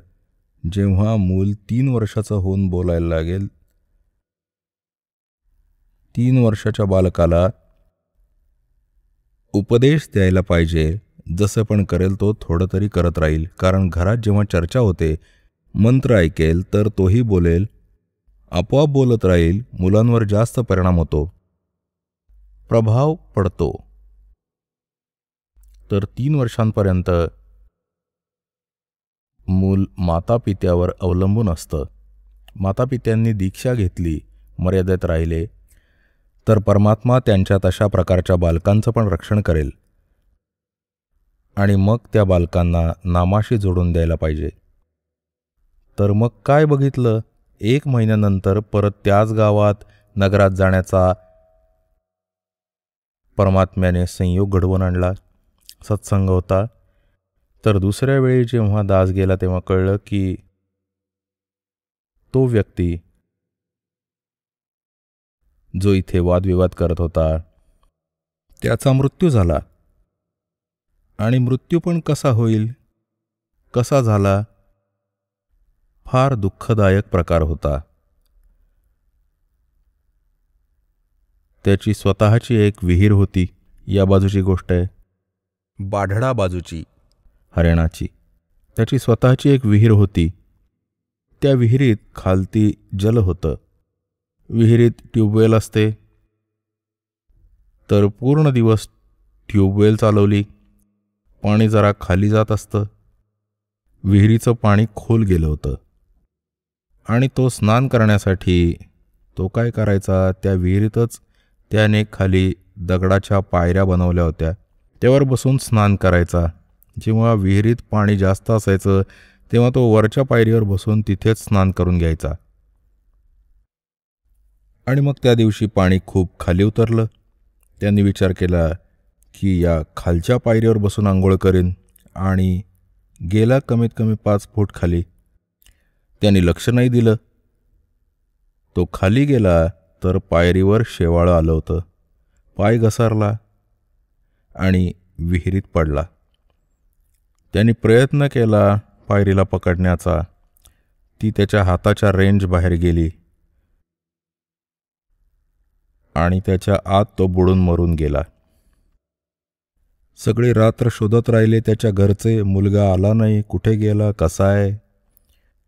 जेव्हा मूल 3 वर्षाचं होऊन बोलायला लागेल, 3 वर्षाच्या बालकाला उपदेश द्यायला पाहिजे. जसं पण करेल तो थोडं तरी करत राहील. कारण घरात जेव्हा चर्चा होते, मंत्र ऐकेल तर तोही बोलेल, आपोआप बोलत राहील. मुलांवर जास्त परिणाम होतो, प्रभाव पडतो. तर 3 वर्षांपर्यंत मूल मातापित्यावर अवलंबून असतं. मातापित्यांनी दीक्षा घेतली, मर्यादेत राहिले, तर परमात्मा त्यांच्यात अशा प्रकारच्या बालकांचं पण रक्षण करेल. आणि मग त्या बालकांना नामाशी जोडून द्यायला पाहिजे. तर मग काय बघितलं, 1 महिन्यानंतर परत त्याच गावात नगरात जाण्याचा परमात्म्याने संयोग घडवून आणला. सत्संग होता. तर दुसऱ्या वेळी जेव्हा दास गेला तेव्हा कळलं की तो व्यक्ती जो इथे वादविवाद करत होता त्याचा मृत्यू झाला. आणि मृत्यू पण कसा होईल, कसा झाला, फार दुःखदायक प्रकार होता. त्याची स्वतःची एक विहीर होती. या बाजूची गोष्ट आहे, बाढडा बाजूची, हरियाणाची. त्याची स्वतःची एक विहीर होती. त्या विहिरीत खालती जल होतं. विहिरीत ट्यूबवेल असते. तर पूर्ण दिवस ट्यूबवेल चालवली, पाणी जरा खाली जात असतं. विहिरीचं पाणी खोल गेलं होतं. आणि तो स्नान करण्यासाठी तो काय करायचा, त्या विहिरीतच त्याने खाली दगडाच्या पायऱ्या बनवल्या होत्या, त्यावर बसून स्नान करायचा. जेव्हा विहिरीत पाणी जास्त असायचं तेव्हा तो वरच्या पायरीवर बसून तिथेच स्नान करून घ्यायचा. आणि मग त्या दिवशी पाणी खूप खाली उतरलं. त्यांनी विचार केला की या खालच्या पायरीवर बसून आंघोळ करीन. आणि गेला कमीत कमी 5 फूट खाली. त्यांनी लक्ष नाही दिलं. तो खाली गेला तर पायरीवर शेवाळं आलं होतं. पाय घसरला आणि विहिरीत पडला. त्यांनी प्रयत्न केला पायरीला पकडण्याचा. ती त्याच्या हाताच्या रेंज बाहेर गेली आणि त्याच्या आत तो बुडून मरून गेला. सगळी रात्र शोधत राहिले त्याच्या घरचे. मुलगा आला नाही, कुठे गेला, कसा आहे.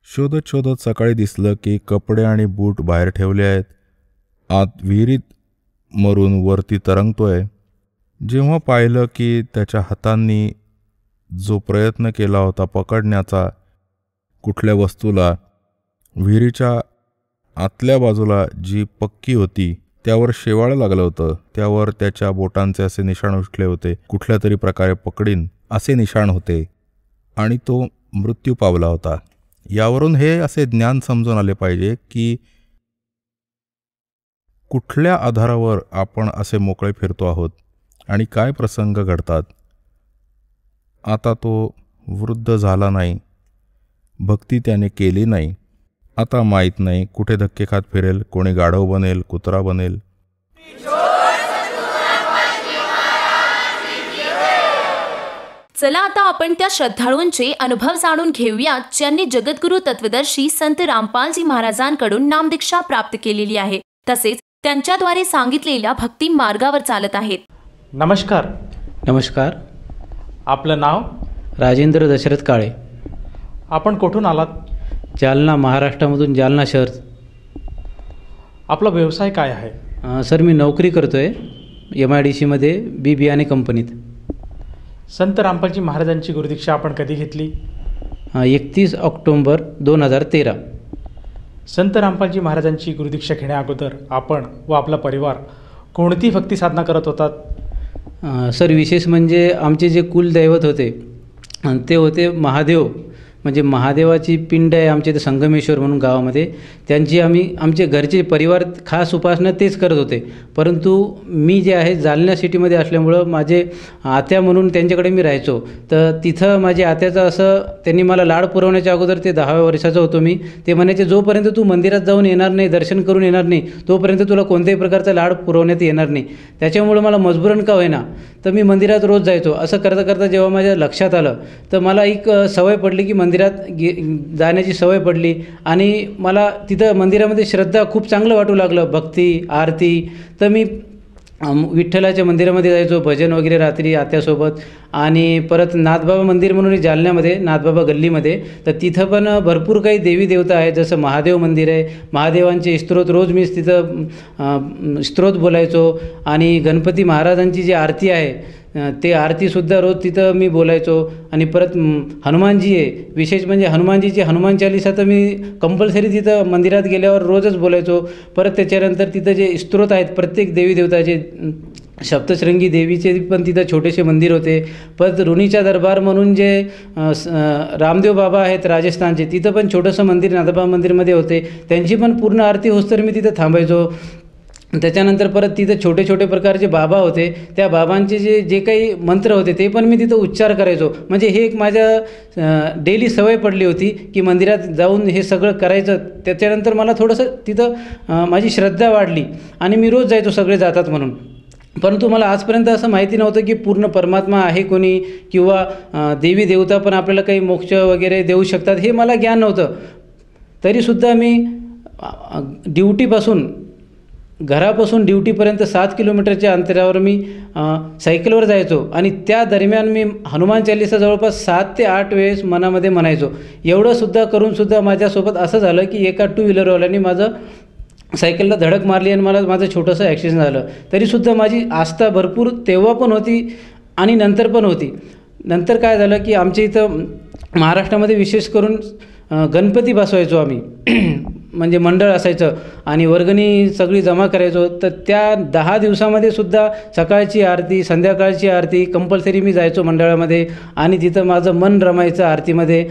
शोधत शोधत सकाळी दिसलं की कपडे आणि बूट बाहेर ठेवले आहेत. आत विहिरीत मरून वरती तरंगतोय. जेव्हा पाहिलं की त्याच्या हातांनी जो प्रयत्न केला होता पकडण्याचा कुठल्या वस्तूला, विहिरीच्या आतल्या बाजूला जी पक्की होती त्यावर शेवाळं लागलं होतं. त्यावर त्याच्या बोटांचे असे निशाण उठले होते. कुठल्या तरी प्रकारे पकडीन असे निशाण होते. आणि तो मृत्यू पावला होता. यावरून हे असे ज्ञान समजून आले पाहिजे की कुठल्या आधारावर आपण असे मोकळे फिरतो आहोत आणि काय प्रसंग घडतात. आता तो वृद्ध झाला नाही, भक्ती त्याने केली नाही. आता माहीत नाही कुठे धक्के खात फिरेल, कोणी गाढव बनेल, कुत्रा बनेल. चला आता आपण त्या श्रद्धाळूंचे अनुभव जाणून घेऊयात ज्यांनी जगद्गुरु तत्वदर्शी संत रामपालजी महाराजांकडून नामदीक्षा प्राप्त केलेली आहे, तसेच त्यांच्याद्वारे सांगितलेल्या भक्ती मार्गावर चालत आहेत. नमस्कार. नमस्कार. आपलं नाव? राजेंद्र दशरथ काळे. आपण कुठून आलात? जालना, महाराष्ट्रामधून जालना शहर. आपला व्यवसाय काय आहे? सर मी नोकरी करतो आहे MIDCमध्ये बी बियाणे कंपनीत. संत रामपालजी महाराजांची गुरुदीक्षा आपण कधी घेतली? 31 ऑक्टोंबर 2013. संत रामपालजी महाराजांची गुरुदीक्षा घेण्याअगोदर आपण व आपला परिवार कोणती भक्ती साधना करत होतात? सर विशेष म्हणजे आमचे जे कुलदैवत होते ते होते महादेव, म्हणजे महादेवाची पिंड आहे आमच्या इथे संगमेश्वर म्हणून गावामध्ये. त्यांची आमचे घरचे परिवार खास उपासना तेच करत होते. परंतु मी जे आहे जालना सिटीमध्ये असल्यामुळं माझे आत्या म्हणून त्यांच्याकडे मी राहायचो. तर तिथं माझ्या आत्याचं असं त्यांनी मला लाड पुरवण्याच्या अगोदर, ते 10व्या वर्षाचा होतो मी, ते म्हणायचे जोपर्यंत तू मंदिरात जाऊन येणार नाही, दर्शन करून येणार नाही, तोपर्यंत तुला कोणत्याही प्रकारचा लाड पुरवण्यात येणार नाही. त्याच्यामुळं मला मजबुरन का होईना तर मी मंदिरात रोज जायचो. असं करता करता जेव्हा माझ्या लक्षात आलं तर मला एक सवय पडली की मंदिरात जाण्याची सवय पडली आणि मला तिथं मंदिरामध्ये श्रद्धा खूप चांगलं वाटू लागलं, भक्ती आरती. तर मी विठ्ठलाच्या मंदिरामध्ये जायचो, भजन वगैरे रात्री आत्यासोबत. आणि परत नाथबाबा मंदिर म्हणून जालन्यामध्ये नाथबाबा गल्लीमध्ये, तर तिथं पण भरपूर काही देवी देवता आहेत. जसं महादेव मंदिर आहे, महादेवांचे स्तोत्र रोज मी तिथं स्तोत्र बोलायचो. आणि गणपती महाराजांची जी आरती आहे ते आरतीसुद्धा रोज तिथं मी बोलायचो. आणि परत हनुमानजी आहे, विशेष म्हणजे हनुमानजीची हनुमान चालीसा तर मी कंपल्सरी तिथं मंदिरात गेल्यावर रोजच बोलायचो. परत त्याच्यानंतर तिथं जे स्तोत्र आहेत प्रत्येक देवी देवताचे, सप्तशृंगी देवीचे पण तिथं छोटेसे मंदिर होते. परत ऋणीचा दरबार म्हणून जे रामदेव बाबा आहेत राजस्थानचे, तिथं पण छोटंसं मंदिर नाथबाबा मंदिरमध्ये होते. त्यांची पण पूर्ण आरती होस्तर मी तिथं थांबायचो. त्याच्यानंतर परत तिथं छोटे छोटे प्रकारचे बाबा होते, त्या बाबांचे जे काही मंत्र होते ते पण मी तिथं उच्चार करायचो. म्हणजे हे एक माझ्या डेली सवय पडली होती की मंदिरात जाऊन हे सगळं करायचं. त्याच्यानंतर मला थोडंसं तिथं माझी श्रद्धा वाढली आणि मी रोज जायचो, सगळे जातात म्हणून. परंतु मला आजपर्यंत असं माहिती नव्हतं की पूर्ण परमात्मा आहे कोणी, किंवा देवी देवता पण आपल्याला काही मोक्ष वगैरे देऊ शकतात, हे मला ज्ञान नव्हतं. तरीसुद्धा मी घरापासून ड्युटीपर्यंत 7 किलोमीटरच्या अंतरावर मी सायकलवर जायचो. आणि त्या दरम्यान मी हनुमान चालीसा जवळपास 7 ते 8 वेळेस मनामध्ये म्हणायचो. एवढंसुद्धा करूनसुद्धा माझ्यासोबत असं झालं की एका 2 व्हीलरवाल्याने माझं सायकलला धडक मारली आणि माझं छोटंसं ॲक्सिडेंट झालं. तरीसुद्धा माझी आस्था भरपूर तेव्हा पण होती आणि नंतर पण होती. नंतर काय झालं की आमच्या इथं महाराष्ट्रामध्ये विशेष करून गणपती बसवायचो आम्ही म्हणजे मंडळ असायचं आणि वर्गणी सगळी जमा करायचो. तर त्या 10 दिवसामध्ये सुद्धा सकाळची आरती संध्याकाळची आरती कंपल्सरी मी जायचो मंडळामध्ये आणि तिथं माझं मन रमायचं आरतीमध्ये.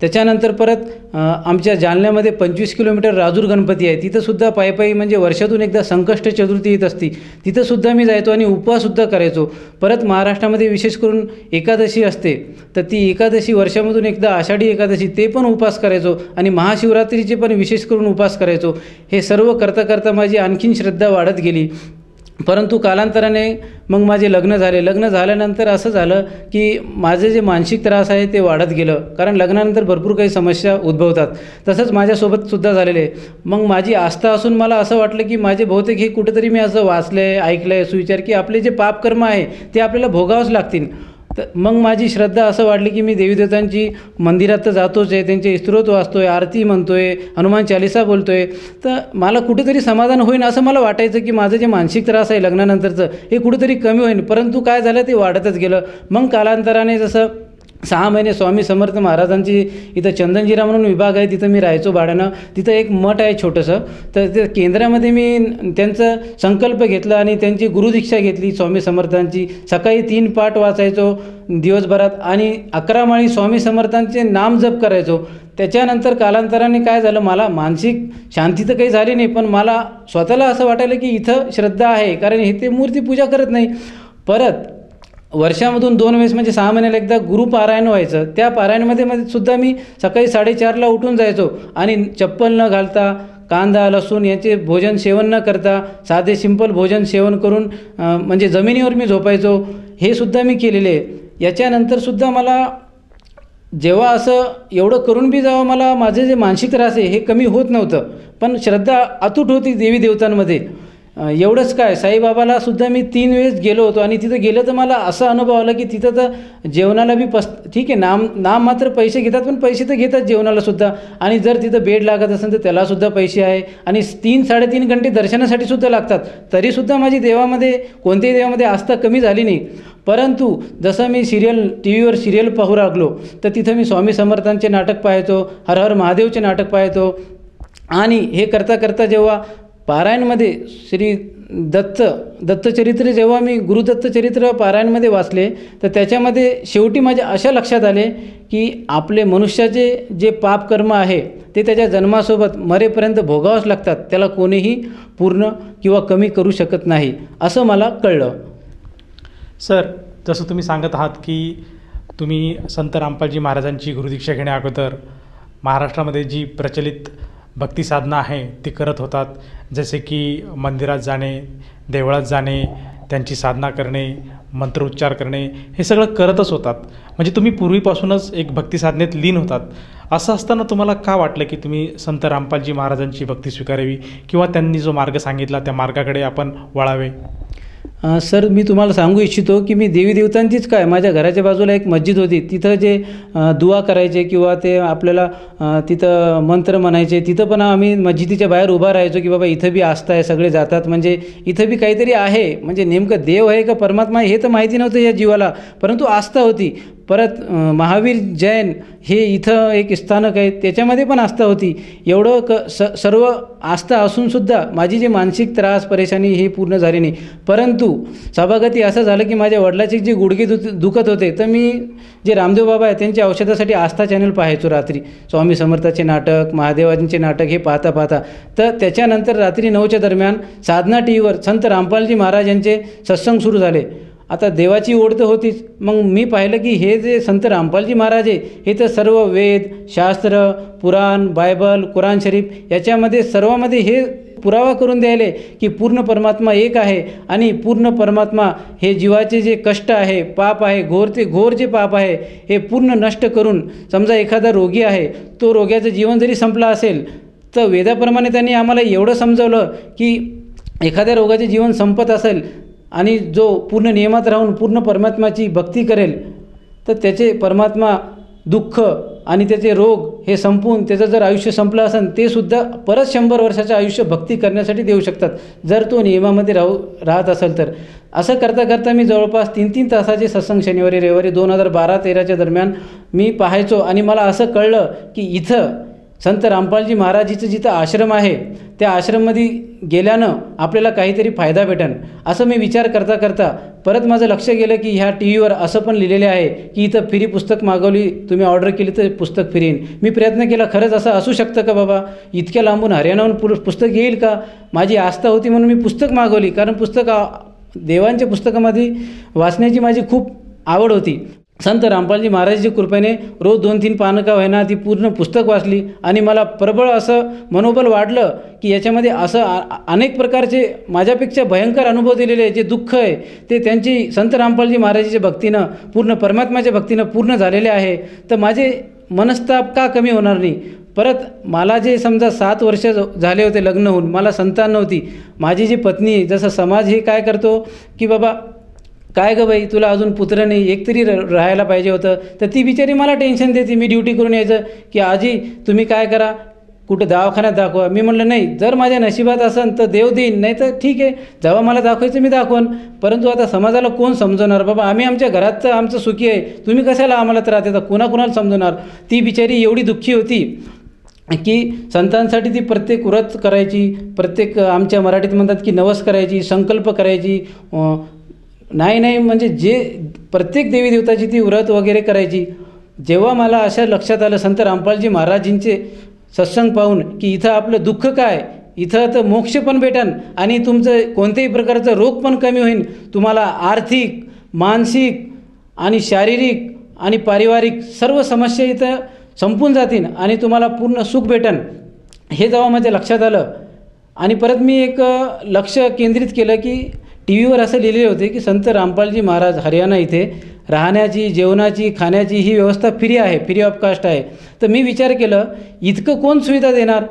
त्याच्यानंतर परत आमच्या जालन्यामध्ये 25 किलोमीटर राजूर गणपती आहे, तिथंसुद्धा पायी म्हणजे वर्षातून एकदा संकष्ट चतुर्थी येत असती, तिथंसुद्धा मी जायचो आणि उपवाससुद्धा करायचो. परत महाराष्ट्रामध्ये विशेष करून एकादशी असते, तर ती एकादशी वर्षामधून एकदा आषाढी एकादशी ते पण उपवास करायचो आणि महाशिवरात्रीचे पण विशेष करून उपवास करायचो. हे सर्व करता करता माझी आणखीन श्रद्धा वाढत गेली. परंतु कालांतराने मग माझे लग्न झाल्यानंतर असं झालं की माझे जे मानसिक त्रास आहे ते वाढत गेलं, कारण लग्नानंतर भरपूर काही समस्या उद्भवतात. तसंच माझ्यासोबतसुद्धा झालेलं आहे. मग माझी आस्था असून मला असं वाटलं की माझे बहुतेक हे कुठेतरी मी असं वाचलं आहे, ऐकलं आहे, सुविचार की आपले जे पापकर्म आहे ते आपल्याला भोगावंच लागतील. तर मग माझी श्रद्धा असं वाढली की मी देवीदेवतांची मंदिरात तर जातोच आहे, त्यांचे स्तोत्र वाचतो आहे, आरती म्हणतो आहे, हनुमान चालीसा बोलतो आहे. तर मला कुठेतरी समाधान होईन असं मला वाटायचं की माझं जे मानसिक त्रास आहे लग्नानंतरचं हे कुठेतरी कमी होईन. परंतु काय झालं ते वाढतच गेलं. मग कालांतराने जसं 6 महिने स्वामी समर्थ महाराजांची इथं चंदनजिरा म्हणून विभाग आहे, तिथं मी राहायचो भाड्यानं. तिथं एक मठ आहे छोटंसं, तर त्या केंद्रामध्ये मी त्यांचा संकल्प घेतला आणि त्यांची गुरुदीक्षा घेतली स्वामी समर्थांची. सकाळी 3 पाठ वाचायचो दिवसभरात आणि 11 माळी स्वामी समर्थांचे नाम जप करायचो. त्याच्यानंतर कालांतराने काय झालं, मला मानसिक शांती तर काही झाली नाही, पण मला स्वतःला असं वाटायलं की इथं श्रद्धा आहे, कारण हे ते मूर्तीपूजा करत नाही. परत वर्षामधून 2 वेळेस म्हणजे 6 महिन्याला एकदा गुरुपारायण व्हायचं. त्या पारायणामध्ये सुद्धा मी सकाळी 4:30ला उठून जायचो आणि चप्पल न घालता, कांदा लसूण याचे भोजन सेवन न करता साधे सिंपल भोजन सेवन करून म्हणजे जमिनीवर मी झोपायचो. हे सुद्धा मी केलेले आहे. याच्यानंतरसुद्धा मला जेव्हा असं एवढं करून बी जेव्हा मला माझे जे मानसिक त्रास आहे हे कमी होत नव्हतं, पण श्रद्धा अतूट होती देवी देवतांमध्ये. एवढंच काय, साईबाबाला सुद्धा मी 3 वेळेस गेलो होतो आणि तिथं गेलं तर मला असा अनुभव आला की तिथं तर जेवणाला बी ठीक आहे, नाम मात्र पैसे घेतात, पण पैसे तर घेतात जेवणालासुद्धा. आणि जर तिथं बेड लागत असेल तर त्यालासुद्धा पैसे आहे आणि 3-3.5 घंटे दर्शनासाठी सुद्धा लागतात. तरीसुद्धा माझी कोणत्याही देवामध्ये आस्था कमी झाली नाही. परंतु जसं मी टी व्हीवर सिरियल पाहू लागलो तर तिथं मी स्वामी समर्थांचे नाटक पाहायचो, हर हर महादेवचे नाटक पाहायचो. आणि हे करता करता जेव्हा पारायणमध्ये श्री दत्तचरित्र जेव्हा मी गुरुदत्तचरित्र पारायणमध्ये वाचले तर त्याच्यामध्ये शेवटी माझ्या अशा लक्षात आले की आपले मनुष्याचे जे पापकर्म आहे ते त्याच्या जन्मासोबत मरेपर्यंत भोगावंच लागतात, त्याला कोणीही पूर्ण किंवा कमी करू शकत नाही असं मला कळलं. सर, जसं तुम्ही सांगत आहात की तुम्ही संत रामपालजी महाराजांची गुरुदीक्षा घेण्या अगोदर महाराष्ट्रामध्ये जी प्रचलित भक्ती साधना आहे ती करत होतात, जसे की मंदिरात जाणे, देवळात जाणे, त्यांची साधना करणे, मंत्रोच्चार करणे, हे सगळं करतच होतात. म्हणजे तुम्ही पूर्वीपासूनच एक भक्ती साधनेत लीन होतात. असं असताना तुम्हाला का वाटलं की तुम्ही संत रामपालजी महाराजांची भक्ती स्वीकारावी किंवा त्यांनी जो मार्ग सांगितला त्या मार्गाकडे आपण वळावे? सर, मी तुम्हाला सांगू इच्छितो की मी देवी देवतांचीच काय, माझ्या घराच्या बाजूला एक मस्जिद होती, तिथं जे दुआ करायचे किंवा ते आपल्याला तिथं मंत्र म्हणायचे, तिथं पण आम्ही मस्जिदीच्या बाहेर उभा राहायचो की बाबा इथं बी आस्था आहे, सगळे जातात, म्हणजे इथं बी काहीतरी आहे, म्हणजे नेमकं देव आहे का परमात्मा हे तर माहिती नव्हतं या जीवाला, परंतु आस्था होती. परत महावीर जैन हे इथं एक स्थानक आहे, त्याच्यामध्ये पण आस्था होती. एवढं सर्व आस्था असूनसुद्धा माझी जी मानसिक त्रास परेशानी हे पूर्ण झाली नाही. परंतु सभागती असं झालं की माझ्या वडिलाचे जे गुडघे दुखत होते, तर मी जे रामदेव बाबा आहे त्यांच्या औषधासाठी आस्था चॅनल पाहायचो रात्री, स्वामी समर्थाचे नाटक, महादेवांचे नाटक हे पाहता तर त्याच्यानंतर रात्री 9च्या दरम्यान साधना टीव्हीवर संत रामपालजी महाराज यांचे सत्संग सुरू झाले. आता देवाची ओढ तर होतीच, मग मी पाहिलं की हे जे संत रामपालजी महाराज आहे हे तर सर्व वेद, शास्त्र, पुराण, बायबल, कुराण शरीफ याच्यामध्ये सर्वामध्ये हे पुरावा करून द्यायले की पूर्ण परमात्मा एक आहे आणि पूर्ण परमात्मा हे जीवाचे जे कष्ट आहे, पाप आहे, घोर जे पाप आहे हे पूर्ण नष्ट करून, समजा एखादा रोगी आहे, तो रोग्याचं जीवन जरी संपलं असेल तर वेदाप्रमाणे त्यांनी आम्हाला एवढं समजावलं की एखाद्या रोगाचे जीवन संपत असेल आणि जो पूर्ण नियमात राहून पूर्ण परमात्माची भक्ती करेल तर त्याचे परमात्मा दुःख आणि त्याचे रोग हे संपून त्याचं जर आयुष्य संपलं असेल ते सुद्धा परत 100 वर्षाचं आयुष्य भक्ती करण्यासाठी देऊ शकतात, जर तो नियमामध्ये राहत असेल तर. असं करता मी जवळपास 3-3 तासाचे सत्संग शनिवारी रविवारी 2012-13च्या दरम्यान मी पाहायचो. आणि मला असं कळलं की इथं संत रामपालजी महाराजीचं जिथं आश्रम आहे त्या आश्रममध्ये गेल्यानं आपल्याला काहीतरी फायदा भेटेल असं मी विचार करता परत माझं लक्ष गेलं की ह्या टीव्हीवर असं पण लिहिलेले आहे की इथं फ्री पुस्तक मागवली, तुम्ही ऑर्डर केली तर पुस्तक फ्री येईल. मी प्रयत्न केला, खरंच असं असू शकतं का बाबा, इतक्या लांबून हरियाणाहून पुस्तक येईल का? माझी आस्था होती म्हणून मी पुस्तक मागवली, कारण देवांच्या पुस्तकामध्ये वाचण्याची माझी खूप आवड होती. संत रामपालजी महाराजांच्या कृपेने रोज 2-3 पानं का होईना ती पूर्ण पुस्तक वाचली आणि मला प्रबळ असं मनोबल वाढलं की याच्यामध्ये असं अनेक प्रकारचे माझ्यापेक्षा भयंकर अनुभव दिलेले जे दुःख आहे ते त्यांची संत रामपालजी महाराजांच्या भक्तीनं, पूर्ण परमात्म्याच्या भक्तीनं पूर्ण झालेले आहे. तर माझे मनस्ताप का कमी होणार नाही? परत मला जे समजा 7 वर्ष झाले होते लग्न होऊन, मला संतान नव्हती. माझी जी पत्नी, जसं समाज हे काय करतो की बाबा काय गं बाई, तुला अजून पुत्र नाही, एक तरी राहायला पाहिजे होतं, तर ती बिचारी मला टेन्शन देते. मी ड्युटी करून यायचं की आजी तुम्ही काय करा, कुठं दवाखान्यात दाखवा. मी म्हटलं नाही, जर माझ्या नशिबात असेल तर देव देईन, नाही तर ठीक आहे, जेव्हा मला दाखवायचं मी दाखवून. परंतु आता समाजाला कोण समजवणार बाबा, आम्ही आमच्या घरात तर आमचं सुखी आहे, तुम्ही कशाला आम्हाला त्रास देता, कोणाकोणाला समजवणार? ती बिचारी एवढी दुःखी होती की संतांसाठी ती प्रत्येक व्रत करायची, प्रत्येक आमच्या मराठीत म्हणतात की नवस करायची, संकल्प करायची, नाही म्हणजे जे प्रत्येक देवी देवताची ती व्रत वगैरे करायची. जेव्हा मला अशा लक्षात आलं संत रामपालजी महाराजींचे सत्संग पाहून की इथं आपलं दुःख काय, इथं तर मोक्ष पण भेटन आणि तुमचं कोणत्याही प्रकारचं रोग पण कमी होईल, तुम्हाला आर्थिक, मानसिक आणि शारीरिक आणि पारिवारिक सर्व समस्या इथं संपून जातील आणि तुम्हाला पूर्ण सुख भेटन, हे जेव्हा माझ्या लक्षात आलं. आणि परत मी एक लक्ष केंद्रित केलं की टीव्हीवर असं लिहिलेले होते की संत रामपालजी महाराज हरियाणा इथे राहण्याची, जेवणाची, खाण्याची ही व्यवस्था फ्री आहे, फ्री ऑफ कास्ट आहे. तर मी विचार केलं इतकं कोण सुविधा देणार,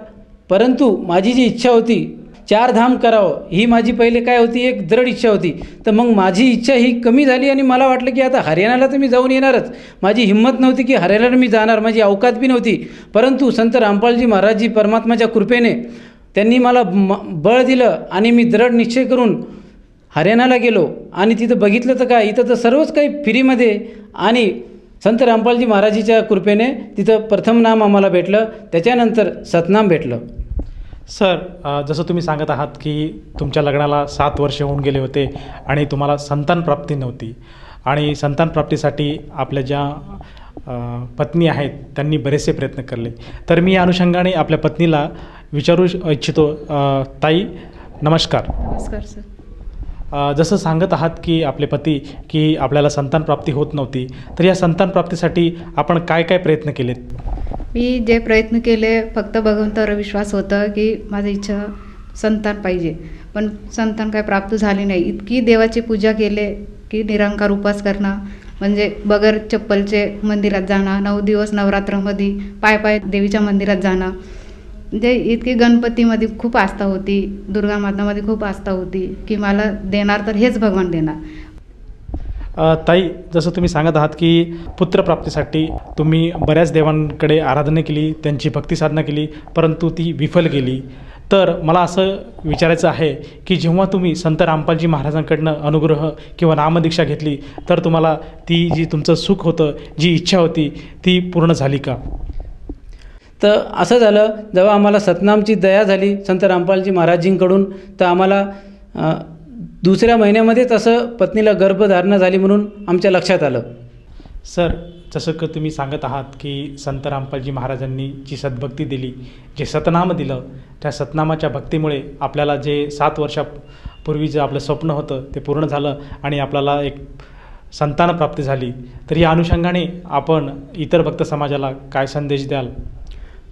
परंतु माझी जी इच्छा होती 4 धाम करावं, ही माझी पहिले काय होती, एक दृढ इच्छा होती. तर मग माझी इच्छा ही कमी झाली आणि मला वाटलं की आता हरियाणाला तर मी जाऊन येणारच. माझी हिंमत नव्हती की हरियाणाला मी जाणार, माझी अवकात बी नव्हती. परंतु संत रामपालजी महाराजजी परमात्माच्या कृपेने त्यांनी मला बळ दिलं आणि मी दृढ निश्चय करून हरियाणाला गेलो आणि तिथं बघितलं तर काय, इथं तर सर्वच काही फ्रीमध्ये. आणि संत रामपालजी महाराजीच्या कृपेने तिथं प्रथम नाम आम्हाला भेटलं, त्याच्यानंतर सतनाम भेटलं. सर, जसं तुम्ही सांगत आहात की तुमच्या लग्नाला 7 वर्ष होऊन गेले होते आणि तुम्हाला संतान प्राप्ती नव्हती आणि संतान प्राप्तीसाठी आपल्या ज्या पत्नी आहेत त्यांनी बरेचसे प्रयत्न केले. तर मी या अनुषंगाने आपल्या पत्नीला विचारू इच्छितो. ताई नमस्कार. नमस्कार सर. जसं सांगत आहात की आपले पती की आपल्याला संतान प्राप्ती होत नव्हती, तर या संतान प्राप्तीसाठी आपण काय काय प्रयत्न केलेत? मी जे प्रयत्न केले फक्त भगवंतावर विश्वास होता की माझी इच्छा संतान पाहिजे, पण संतान काय प्राप्त झाले नाही. इतकी देवाची पूजा केले की निरंकार उपास करणं, म्हणजे बगर चप्पलचे मंदिरात जाणं, 9 दिवस नवरात्रामध्ये पाय देवीच्या मंदिरात जाणं, म्हणजे इतकी गणपतीमध्ये खूप आस्था होती, दुर्गा मातामध्ये खूप आस्था होती की मला देणार तर हेच भगवान देणार. ताई, जसं तुम्ही सांगत आहात की पुत्रप्राप्तीसाठी तुम्ही बऱ्याच देवांकडे आराधना केली, त्यांची भक्ती साधना केली, परंतु ती विफल गेली. तर मला असं विचारायचं आहे की जेव्हा तुम्ही संत रामपालजी महाराजांकडनं अनुग्रह किंवा नामदीक्षा घेतली, तर तुम्हाला ती जी तुमचं सुख होतं, जी इच्छा होती, ती पूर्ण झाली का? तर असं झालं, जेव्हा आम्हाला सतनामची दया झाली संत रामपालजी महाराजींकडून, तर आम्हाला दुसऱ्या महिन्यामध्येच असं पत्नीला गर्भधारणा झाली म्हणून आमच्या लक्षात आलं. सर, जसं की तुम्ही सांगत आहात की संत रामपालजी महाराजांनी जी सद्भक्ती दिली, जे सतनाम दिलं, त्या सतनामाच्या भक्तीमुळे आपल्याला जे 7 वर्षापूर्वीचं आपलं स्वप्न होतं ते पूर्ण झालं आणि आपल्याला एक संतान प्राप्ती झाली. तर या अनुषंगाने आपण इतर भक्त समाजाला काय संदेश द्याल?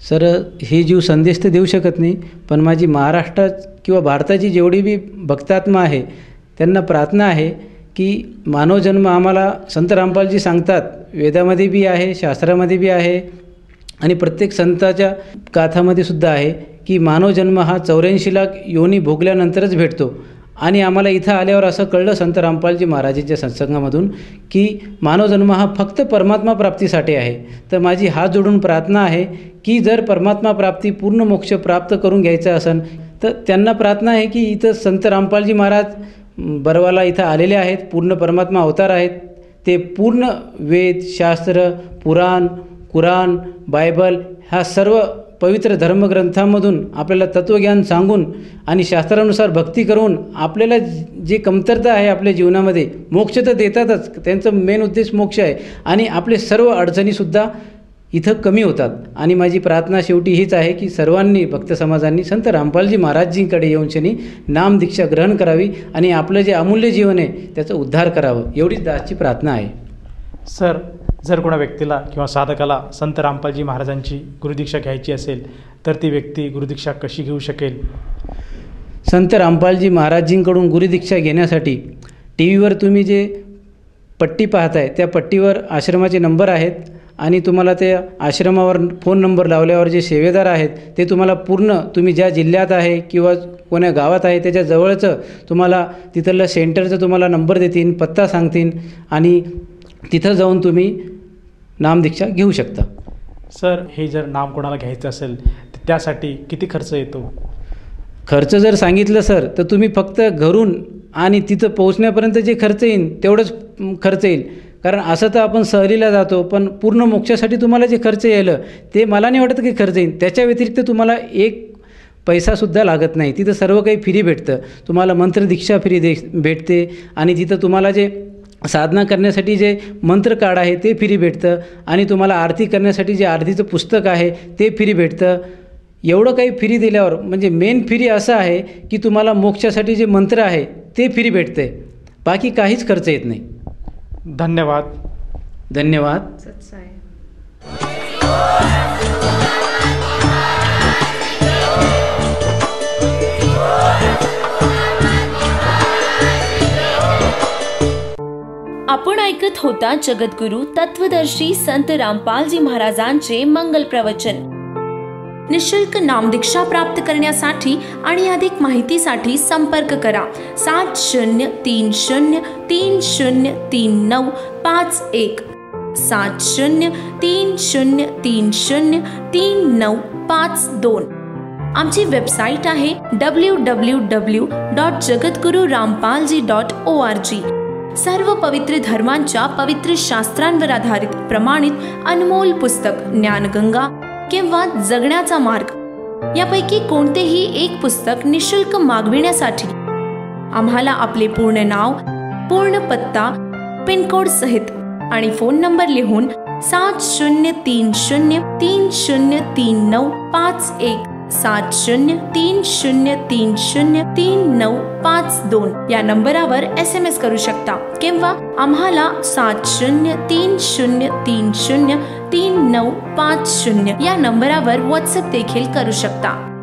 सर, हे जीव संदेश तर देऊ शकत नाही, पण माझी महाराष्ट्रात किंवा भारताची जेवढी बी भक्तात्मा आहे त्यांना प्रार्थना आहे की मानव जन्म आम्हाला संत रामपालजी सांगतात, वेदामध्ये बी आहे, शास्त्रामध्ये बी आहे आणि प्रत्येक संताच्या गाथामध्ये सुद्धा आहे की मानव जन्म हा 84 लाख योनी भोगल्यानंतरच भेटतो. आणि आम्हाला इथं आल्यावर असं कळलं संत रामपालजी महाराजांच्या सत्संगामधून की मानव जन्म हा फक्त परमात्मा प्राप्तीसाठी आहे. तर माझी हात जोडून प्रार्थना आहे की जर परमात्मा प्राप्ती, पूर्ण मोक्ष प्राप्त करून घ्यायचं असेल तर त्यांना प्रार्थना आहे की इथं संत रामपालजी महाराज बरवाला इथं आलेले आहेत, पूर्ण परमात्मा अवतार आहेत. ते पूर्ण वेद, शास्त्र, पुराण, कुराण, बायबल ह्या सर्व पवित्र धर्मग्रंथांमधून आपल्याला तत्त्वज्ञान सांगून आणि शास्त्रानुसार भक्ती करून आपल्याला जे कमतरता आहे आपल्या जीवनामध्ये, मोक्ष तर देतातच, त्यांचं मेन उद्देश मोक्ष आहे, आणि आपले सर्व अडचणीसुद्धा इथं कमी होतात. आणि माझी प्रार्थना शेवटी हीच आहे की सर्वांनी, भक्त समाजांनी संत रामपालजी महाराजजींकडे येऊन शनी नामदीक्षा ग्रहण करावी आणि आपलं जे अमूल्य जीवन आहे त्याचा उद्धार करावं, एवढीच दासची प्रार्थना आहे. सर, जर कोणा व्यक्तीला किंवा साधकाला संत रामपालजी महाराजांची गुरुदीक्षा घ्यायची असेल तर ती व्यक्ती गुरुदीक्षा कशी घेऊ शकेल? संत रामपालजी महाराजजींकडून गुरुदीक्षा घेण्यासाठी टी व्हीवर तुम्ही जे पट्टी पाहताय त्या पट्टीवर आश्रमाचे नंबर आहेत आणि तुम्हाला त्या आश्रमावर फोन नंबर लावल्यावर जे सेवेदार आहेत ते तुम्हाला पूर्ण, तुम्ही ज्या जिल्ह्यात आहे किंवा कोण्या गावात आहे त्याच्या जवळचं तुम्हाला तिथलं सेंटरचं तुम्हाला नंबर देतील, पत्ता सांगतील आणि तिथं जाऊन तुम्ही नामदीक्षा घेऊ शकता. सर, हे जर नाम कोणाला घ्यायचं असेल तर त्यासाठी किती खर्च येतो? खर्च जर सांगितलं सर तर तुम्ही फक्त घरून आणि तिथं पोहोचण्यापर्यंत जे खर्च येईल तेवढंच खर्च येईल. कारण असं तर आपण सहलीला जातो, पण पूर्ण मोक्षासाठी तुम्हाला जे खर्च येईल ते मला नाही वाटत की खर्च येईल. त्याच्या व्यतिरिक्त तुम्हाला एक पैसासुद्धा लागत नाही. तिथं सर्व काही फ्री भेटतं. तुम्हाला मंत्रदीक्षा फ्री भेटते आणि तिथं तुम्हाला जे साधना करण्यासाठी जे मंत्र कार्ड आहे ते फ्री भेटतं आणि तुम्हाला आरती करण्यासाठी जे आरतीचं पुस्तक आहे ते फ्री भेटतं. एवढं काही फ्री दिल्यावर म्हणजे मेन फ्री असं आहे की तुम्हाला मोक्षासाठी जे मंत्र आहे ते फ्री भेटते, बाकी काहीच खर्च येत नाही. धन्यवाद. धन्यवाद. सत्साई. आपण ऐकत होता जगद्गुरु तत्वदर्शी संत रामपालजी महाराजांचे मंगल प्रवचन. निशुल्क नामदीक्षा प्राप्त करण्यासाठी आणि अधिक माहितीसाठी संपर्क करा 7030303951 7030303952. आमची वेबसाईट आहे www.jagadgururampalji.org. सर्व पवित्र धर्मांच्या पवित्र शास्त्रांवर आधारित प्रमाणित अनमोल पुस्तक ज्ञानगंगा किंवा जगण्याचा मार्ग यापैकी कोणतेही एक पुस्तक निशुल्क मागविण्यासाठी आम्हाला आपले पूर्ण नाव, पूर्ण पत्ता, पिनकोड सहित आणि फोन नंबर लिहून 7030303951 7030303952 या नंबरावर SMS करू शकता किंवा आम्हाला 7030303950 या नंबरावर WhatsApp देखील करू शकता.